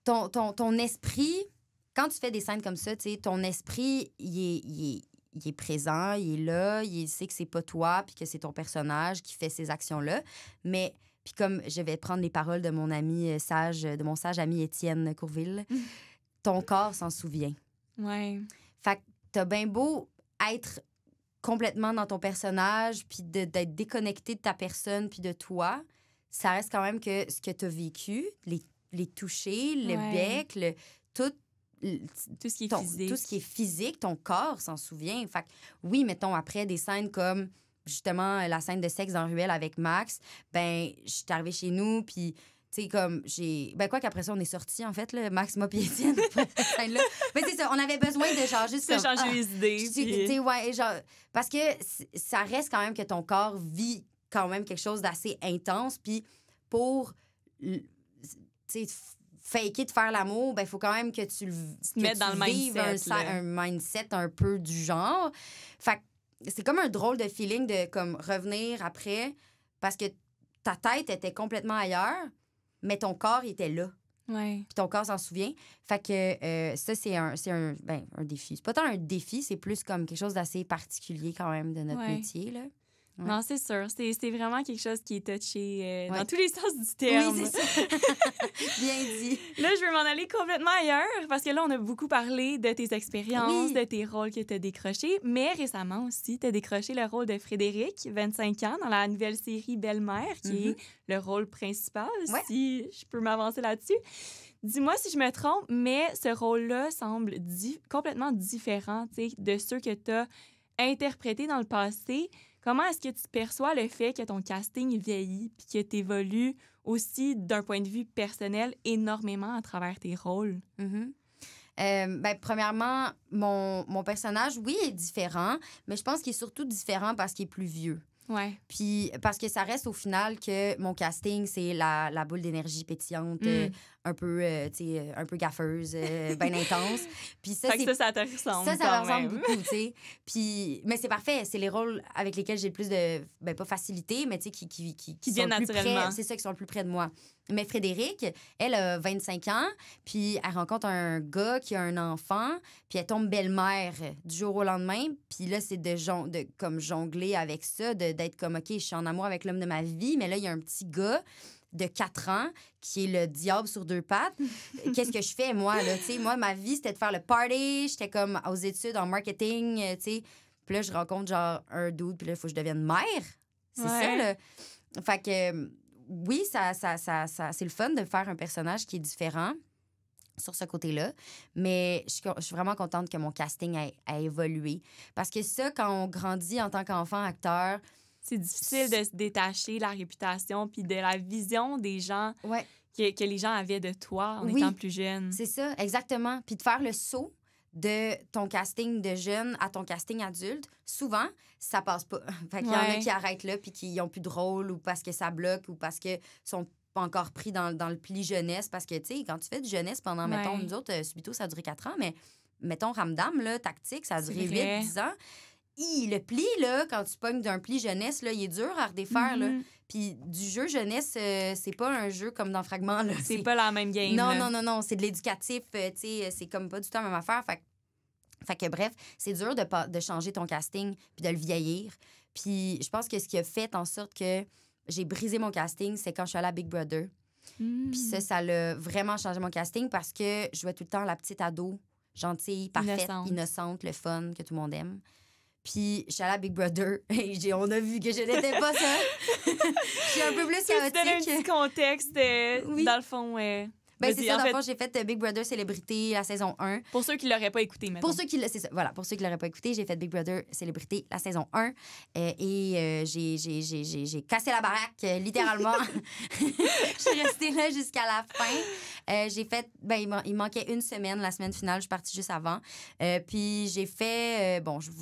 ton esprit, quand tu fais des scènes comme ça, tu sais, ton esprit, il est présent, il est là, il sait que c'est pas toi puis que c'est ton personnage qui fait ces actions-là. Mais, puis comme je vais prendre les paroles de mon ami de mon sage ami Étienne Courville, ton corps s'en souvient. Ouais. Fait que t'as bien beau être complètement dans ton personnage puis d'être déconnecté de ta personne puis de toi, ça reste quand même que ce que t'as vécu, les toucher, le bec, tout ce qui est physique. Tout ce qui est physique, ton corps s'en souvient. Fait que, oui, mettons, après des scènes comme, justement, la scène de sexe dans Ruelle avec Max, ben, je suis arrivée chez nous, puis, tu sais, comme, quoi qu'après ça, on est sortis, en fait, là, Max, moi, puis Étienne, après cette scène-là. Mais c'est ça, on avait besoin de, genre, juste comme... changer les idées. Tu sais, ouais, genre... Parce que ça reste quand même que ton corps vit quand même quelque chose d'assez intense, puis pour, tu sais, faker de faire l'amour, ben il faut quand même que tu mettes dans le mindset, un mindset un peu du genre. Fait que c'est comme un drôle de feeling de comme revenir après parce que ta tête était complètement ailleurs, mais ton corps il était là. Ouais. Puis ton corps s'en souvient. Fait que ça, c'est un défi. C'est pas tant un défi, c'est plus comme quelque chose d'assez particulier quand même de notre métier, là. Ouais. Non, c'est sûr. C'est vraiment quelque chose qui est touché dans tous les sens du terme. Oui, c'est ça. Bien dit. Là, je veux m'en aller complètement ailleurs parce que là, on a beaucoup parlé de tes expériences, de tes rôles que tu as décrochés. Mais récemment aussi, tu as décroché le rôle de Frédéric, 25 ans, dans la nouvelle série Belle-Mère, qui est le rôle principal, si je peux m'avancer là-dessus. Dis-moi si je me trompe, mais ce rôle-là semble complètement différent de ceux que tu as interprétés dans le passé. Comment est-ce que tu perçois le fait que ton casting vieillit puis que tu évolues aussi d'un point de vue personnel énormément à travers tes rôles? Premièrement, mon personnage, oui, est différent, mais je pense qu'il est surtout différent parce qu'il est plus vieux. Ouais. Puis parce que ça reste au final que mon casting, c'est la boule d'énergie pétillante, un peu, un peu gaffeuse, bien intense. Puis ça, ça te ressemble. Ça me ressemble beaucoup, tu sais. Puis, mais c'est parfait. C'est les rôles avec lesquels j'ai le plus de, pas facilité, mais tu sais, qui viennent sont le plus naturellement. près. C'est ça, qui sont le plus près de moi. Mais Frédéric, elle a 25 ans, puis elle rencontre un gars qui a un enfant, puis elle tombe belle-mère du jour au lendemain. Puis là, c'est de comme jongler avec ça, d'être comme, OK, je suis en amour avec l'homme de ma vie, mais là, il y a un petit gars de 4 ans qui est le diable sur deux pattes. Qu'est-ce que je fais, moi, là? T'sais, moi, ma vie, c'était de faire le party. J'étais comme aux études en marketing, tu sais. Puis là, je rencontre genre un dude, puis là, il faut que je devienne mère. C'est ça, là. Fait que, oui, ça c'est le fun de faire un personnage qui est différent sur ce côté-là. Mais je suis vraiment contente que mon casting a évolué. Parce que ça, quand on grandit en tant qu'enfant acteur, c'est difficile de se détacher de la réputation puis de la vision des gens que les gens avaient de toi en étant plus jeune. C'est ça, exactement. Puis de faire le saut de ton casting de jeune à ton casting adulte, souvent, ça passe pas. Fait qu'il y en a qui arrêtent là puis qui ont plus de rôle ou parce que ça bloque ou parce que sont pas encore pris dans le pli jeunesse. Parce que, tu sais, quand tu fais du jeunesse pendant, mettons, nous autres, Subito, ça a duré 4 ans, mais mettons, Ramdam, là, tactique, ça a duré 8-10 ans. Le pli, là, quand tu pognes d'un pli jeunesse, là, il est dur à redéfaire. Là. Puis du jeu jeunesse, c'est pas un jeu comme dans Fragment. Là. C'est pas la même game. Non. C'est de l'éducatif. C'est comme pas du tout la même affaire. Fait que bref, c'est dur de changer ton casting puis de le vieillir. Puis je pense que ce qui a fait en sorte que j'ai brisé mon casting, c'est quand je suis allée à Big Brother. Puis ça l'a vraiment changé mon casting parce que je jouais tout le temps la petite ado, gentille, parfaite, innocente, le fun, que tout le monde aime. Puis je suis allée à Big Brother et on a vu que je n'étais pas ça. Je suis un peu plus Tu donnes un chaotique. petit contexte, Oui. dans le fond. Ben, Vas-y, c'est ça, en dans fait, le fond, j'ai fait Big Brother Célébrité, la saison 1. pour ceux qui ne l'auraient pas écouté, maintenant. Pour ceux qui c'est ça, voilà, pour ceux qui l'auraient pas écouté, j'ai fait Big Brother Célébrité, la saison 1. J'ai cassé la baraque, littéralement. Je suis restée là jusqu'à la fin. J'ai fait... Ben, il manquait une semaine, la semaine finale. Je suis partie juste avant. Puis j'ai fait... bon, je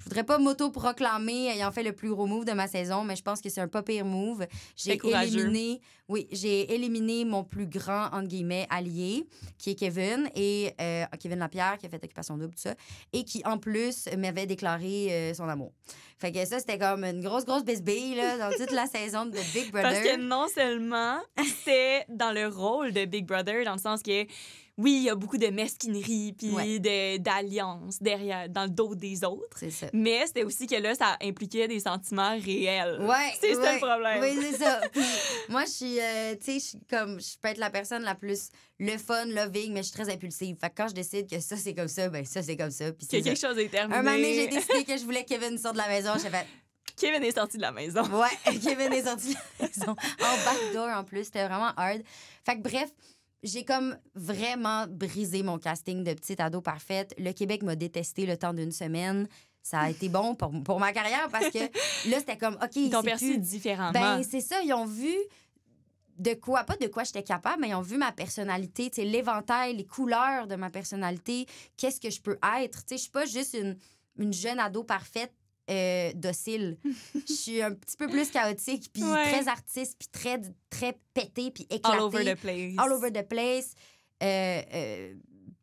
voudrais pas m'auto-proclamer ayant fait le plus gros move de ma saison, mais je pense que c'est un pas pire move. J'ai éliminé mon plus grand, entre guillemets, allié, qui est Kevin, et Kevin Lapierre, qui a fait Occupation Double, tout ça, et qui, en plus, m'avait déclaré son amour. Fait que ça, c'était comme une grosse bisbille, là, dans toute la saison de Big Brother. Parce que non seulement c'était dans le rôle de Big Brother, dans le sens que, oui, il y a beaucoup de mesquinerie puis d'alliance derrière, dans le dos des autres. C'est ça. Mais c'était aussi que là, ça impliquait des sentiments réels. Ouais. C'est ça le problème. Oui, c'est ça. Puis moi, je suis, tu sais, je peux être la personne la plus le fun, loving, mais je suis très impulsive. Fait que quand je décide que ça, c'est comme ça, ben ça, c'est comme ça. Puis Que quelque chose est terminé. Un moment donné, j'ai décidé que je voulais que Kevin sorte de la maison. J'ai fait... Kevin est sorti de la maison. Ouais, Kevin est sorti de la maison. En backdoor, en plus. C'était vraiment hard. Fait que bref... J'ai comme vraiment brisé mon casting de petite ado parfaite. Le Québec m'a détesté le temps d'une semaine. Ça a été bon pour ma carrière parce que là, c'était comme, OK, Ils t'ont c'est perçu plus... différemment. Ben, c'est ça. Ils ont vu pas de quoi j'étais capable, mais ils ont vu ma personnalité, tu sais, l'éventail, les couleurs de ma personnalité, qu'est-ce que je peux être. Tu sais, je suis pas juste une jeune ado parfaite docile. Je suis un petit peu plus chaotique, puis très artiste, puis très pétée, puis éclatée. All over the place. All over the place.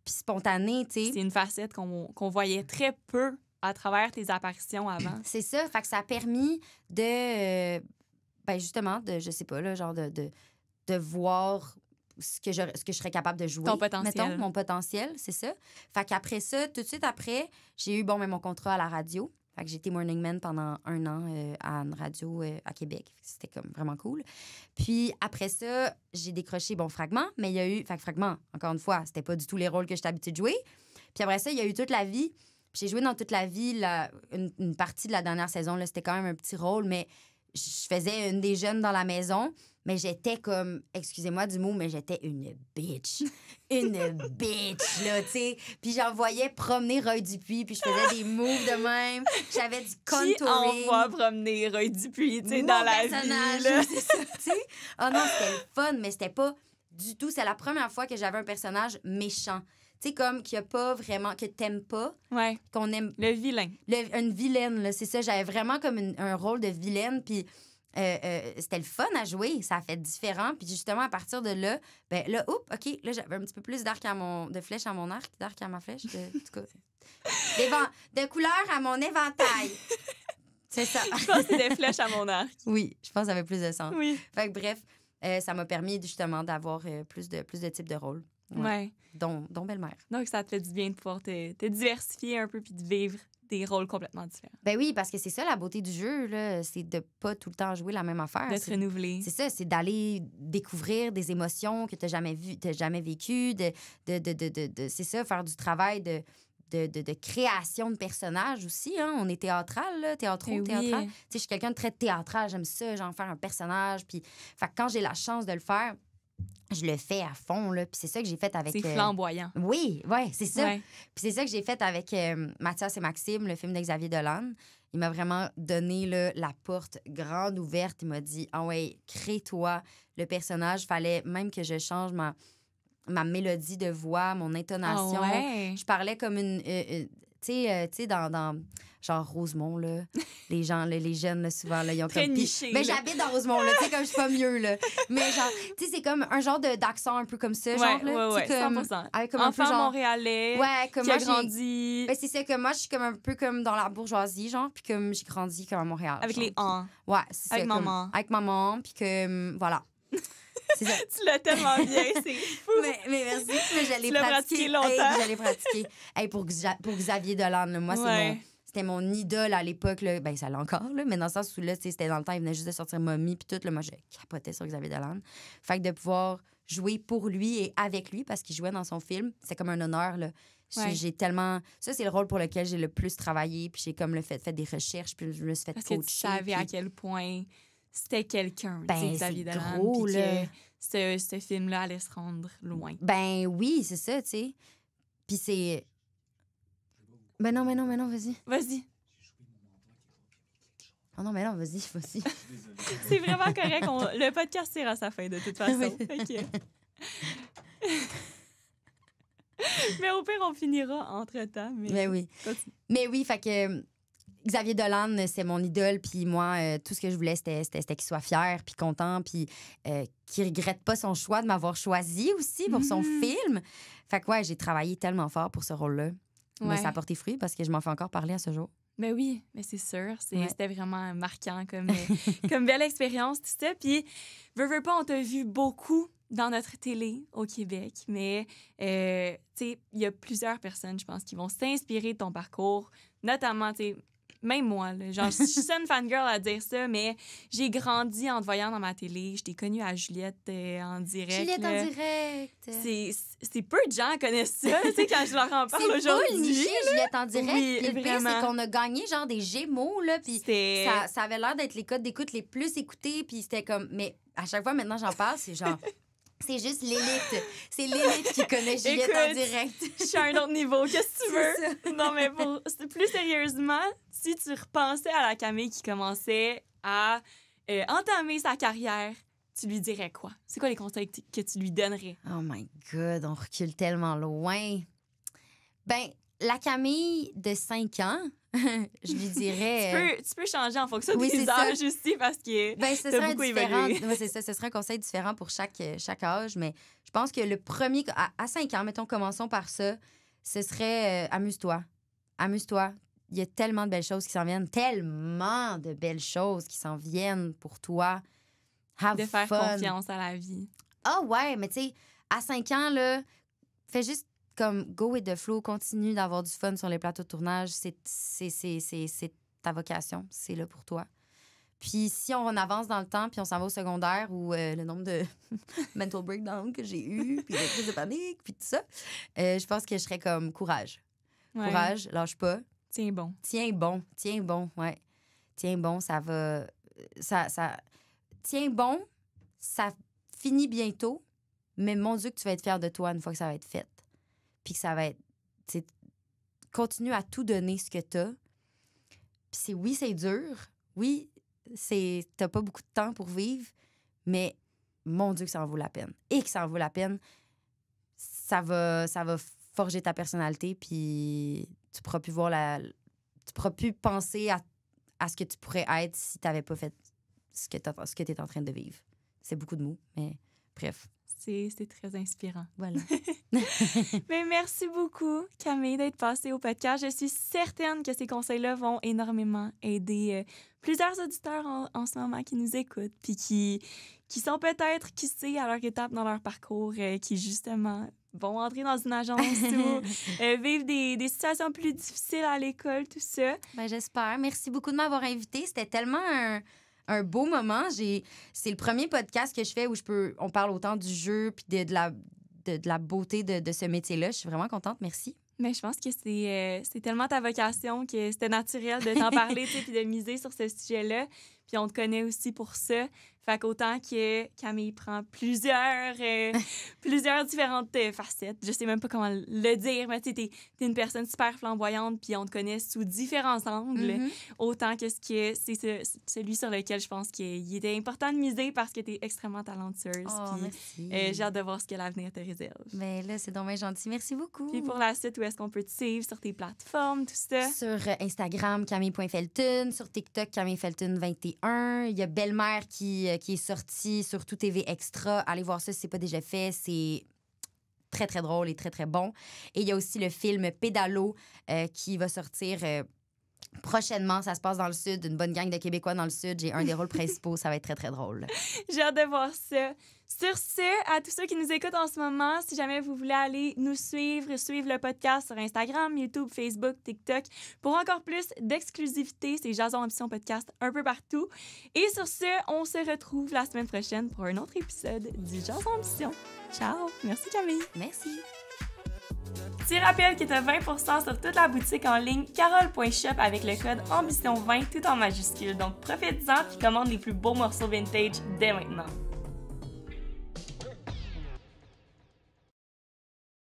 Puis spontanée, tu sais. C'est une facette qu'on voyait très peu à travers tes apparitions avant. C'est ça. Fait que ça a permis de... ben justement, je sais pas, là, genre de voir ce que je serais capable de jouer. Ton potentiel. Mettons, mon potentiel, c'est ça. Fait qu'après ça, tout de suite après, j'ai eu mon contrat à la radio. Fait que j'ai été morning man pendant 1 an à une radio à Québec. C'était comme vraiment cool. Puis après ça, j'ai décroché Fragment, mais il y a eu... Fait que Fragment, encore une fois, c'était pas du tout les rôles que j'étais habituée de jouer. Puis après ça, il y a eu Toute la vie. Puis j'ai joué dans Toute la vie une partie de la dernière saison. Là, c'était quand même un petit rôle, mais je faisais une des jeunes dans la maison. Mais j'étais comme, excusez-moi du mot, mais j'étais une bitch. Une bitch, là, tu sais. Puis j'envoyais promener Roy Dupuis, puis je faisais des moves de même. J'avais du contouring. Qui envoie promener Roy Dupuis, tu sais, dans la vie, là? C'est ça, tu sais. Oh non, c'était le fun, mais c'était pas du tout. C'est la première fois que j'avais un personnage méchant. Tu sais, comme qu'il y a pas vraiment, que t'aimes pas. Ouais. Qu'on aime. Le vilain. Une vilaine, là, c'est ça. J'avais vraiment comme un rôle de vilaine, puis... c'était le fun à jouer, ça a fait différent. Puis justement, à partir de là, OK, là, j'avais un petit peu plus de flèches à mon arc, d'arc à ma flèche, en tout cas. De couleurs à mon éventail. C'est ça. Je pense que c'est des flèches à mon arc. Oui, je pense que ça avait plus de sens. Oui. Fait que bref, ça m'a permis justement d'avoir plus de types de rôles. Ouais. Dont belle-mère. Donc, ça te fait du bien de pouvoir te diversifier un peu puis de vivre des rôles complètement différents. Ben oui, parce que c'est ça la beauté du jeu, là, c'est de pas tout le temps jouer la même affaire. D'être renouvelé. C'est ça, c'est d'aller découvrir des émotions que t'as jamais vécues, c'est ça, faire du travail de création de personnages aussi. Hein? On est théâtral, là, théâtral. Tu sais, je suis quelqu'un de très théâtral, j'aime ça, genre faire un personnage. Puis, fait que quand j'ai la chance de le faire, je le fais à fond, là. Puis c'est ça que j'ai fait avec... C'est flamboyant. Oui, c'est ça. Ouais. Puis c'est ça que j'ai fait avec Mathias et Maxime, le film de Xavier Dolan. Il m'a vraiment donné là, la porte grande ouverte. Il m'a dit, ah ouais, crée-toi le personnage. Fallait même que je change ma mélodie de voix, mon intonation. Ah ouais. Je parlais comme une... tu sais, dans genre Rosemont, là, les gens, les jeunes, là, souvent, là, ils ont très comme... niché. Mais j'habite dans Rosemont, là, tu sais, comme je suis pas mieux, là. Mais genre, tu sais, c'est comme un genre d'accent un peu comme ça, genre, là. Ouais, comme, 100%. avec comme enfant un peu, genre, montréalais, comme qui a moi, grandi... Ben, c'est ça, que moi, je suis comme un peu comme dans la bourgeoisie, genre, puis comme j'ai grandi comme à Montréal. Avec genre, les ans. Ouais, c'est ça. Avec maman. Avec maman, puis que, voilà. C'est ça. Tu l'as tellement bien, c'est fou. Mais merci. Mais je l'ai Tu l'as pratiqué longtemps. Je l'ai pratiqué. Hey, pour Xavier Dolan, là, moi, c'était mon idole à l'époque. Là. Ben, ça l'est encore, là, mais dans le sens où là, c'était dans le temps, il venait juste de sortir Mommy, puis tout. Là, moi, je capotais sur Xavier Dolan. Fait que de pouvoir jouer pour lui et avec lui, parce qu'il jouait dans son film, c'est comme un honneur, là. Ouais. J'ai tellement... Ça, c'est le rôle pour lequel j'ai le plus travaillé, puis j'ai comme fait des recherches, puis je me suis fait Parce que coacher. tu savais puis... à quel point c'était quelqu'un, Ben, tu sais, Xavier c'est Dolan, gros, puis là. que ce film-là allait se rendre loin. Ben oui, c'est ça, tu sais. Puis c'est... Ben non, vas-y. Vas-y. Oh non, mais non, vas-y. C'est vraiment correct. Le podcast tire à sa fin, de toute façon. Oui. Fait que- Mais au pire, on finira entre-temps. Mais oui. Continue. Mais oui, fait que Xavier Dolan, c'est mon idole. Puis moi, tout ce que je voulais, c'était qu'il soit fier, puis content, puis qu'il regrette pas son choix de m'avoir choisi aussi pour son film. Fait que ouais, j'ai travaillé tellement fort pour ce rôle-là. Mais Ouais. ça a porté fruit parce que je m'en fais encore parler à ce jour. Ben oui, mais c'est sûr. Ouais. C'était vraiment marquant comme belle expérience, tout ça. Puis, veux pas, on t'a vu beaucoup dans notre télé au Québec, mais tu sais, il y a plusieurs personnes, je pense, qui vont s'inspirer de ton parcours, notamment, tu sais, même moi, là, genre, je suis une fangirl à dire ça, mais j'ai grandi en te voyant dans ma télé. Je t'ai connue à Juliette en direct. Juliette là. en direct. C'est peu de gens connaissent ça, tu sais, quand je leur en parle C'est full aujourd'hui. niché, Juliette en direct. Oui, Puis le pire, vraiment. c'est qu'on a gagné genre des Gémeaux, là. Puis C'était... ça avait l'air d'être les codes d'écoute les plus écoutés. Puis c'était comme... Mais à chaque fois, maintenant, j'en parle, c'est genre... C'est juste l'élite. C'est l'élite qui connaît Juliette en Écoute, direct. Je suis à un autre niveau. Qu'est-ce que tu C'est veux? Non, mais plus sérieusement, si tu repensais à la Camille qui commençait à entamer sa carrière, tu lui dirais quoi? C'est quoi les conseils que tu lui donnerais? Oh my God, on recule tellement loin. Ben, la Camille de 5 ans, je lui dirais... Tu peux changer en fonction oui, des c'est ça. âges aussi parce que Ben, ce t'as serait beaucoup différent. évolué. Ouais, c'est ça, ce serait un conseil différent pour chaque âge, mais je pense que le premier, à 5 ans, mettons, commençons par ça, ce serait amuse-toi. Amuse-toi. Il y a tellement de belles choses qui s'en viennent, tellement de belles choses qui s'en viennent pour toi. Have De faire fun. confiance à la vie. Ah ouais, mais tu sais, à 5 ans, là, fais juste comme go with the flow, continue d'avoir du fun sur les plateaux de tournage. C'est ta vocation, c'est là pour toi. Puis si on avance dans le temps, puis on s'en va au secondaire, où le nombre de mental breakdown que j'ai eu, puis de crises de panique, puis tout ça, je pense que je serais comme courage. Ouais. Courage, lâche pas. Tiens bon. Tiens bon, ouais. Tiens bon, ça va... Tiens bon, ça finit bientôt, mais mon Dieu que tu vas être fier de toi une fois que ça va être fait. Puis que ça va être... tu sais, continue à tout donner ce que t'as. Puis oui, c'est dur. Oui, t'as pas beaucoup de temps pour vivre, mais mon Dieu que ça en vaut la peine. Et que ça en vaut la peine, ça va forger ta personnalité, puis tu pourras plus voir tu pourras plus penser à ce que tu pourrais être si t'avais pas fait ce que t'es en train de vivre. C'est beaucoup de mots, mais bref. C'est très inspirant. Voilà. Mais merci beaucoup, Camille, d'être passée au podcast. Je suis certaine que ces conseils-là vont énormément aider plusieurs auditeurs en ce moment qui nous écoutent, puis qui sont peut-être, qui sait, à leur étape dans leur parcours, qui justement vont entrer dans une agence ou vivre des situations plus difficiles à l'école, tout ça. Ben, j'espère. Merci beaucoup de m'avoir invitée. C'était tellement un beau moment. C'est le premier podcast que je fais où on parle autant du jeu puis de la beauté de ce métier-là. Je suis vraiment contente. Merci. Mais je pense que c'est tellement ta vocation que c'était naturel de t'en parler, tu sais, puis de miser sur ce sujet-là. Puis on te connaît aussi pour ça. Fait qu'autant que Camille prend plusieurs différentes facettes, je sais même pas comment le dire, mais tu sais, t'es une personne super flamboyante, puis on te connaît sous différents angles. Autant que c'est celui sur lequel je pense qu'il était important de miser parce que t'es extrêmement talentueuse. Oh, Puis merci. j'ai hâte de voir ce que l'avenir te réserve. Mais là, c'est dommage gentil. Merci beaucoup. Puis pour la suite, où est-ce qu'on peut te suivre sur tes plateformes, tout ça? Sur Instagram, Camille.Felton. Sur TikTok, Camille Felton 21. Il y a Belle-Mère qui est sortie sur Tout TV Extra. Allez voir ça si c'est pas déjà fait. C'est très, très drôle et très, très bon. Et il y a aussi le film Pédalo qui va sortir Prochainement, ça se passe dans le Sud, une bonne gang de Québécois dans le Sud. J'ai un des rôles principaux, ça va être très, très drôle. J'ai hâte de voir ça. Sur ce, à tous ceux qui nous écoutent en ce moment, si jamais vous voulez aller nous suivre le podcast sur Instagram, YouTube, Facebook, TikTok, pour encore plus d'exclusivité, c'est Jason Ambition Podcast un peu partout. Et sur ce, on se retrouve la semaine prochaine pour un autre épisode du Jason Ambition. Ciao! Merci Camille! Merci! Petit rappel que tu as 20% sur toute la boutique en ligne carole.shop avec le code AMBITION20 tout en majuscule. Donc profite-en et commande les plus beaux morceaux vintage dès maintenant.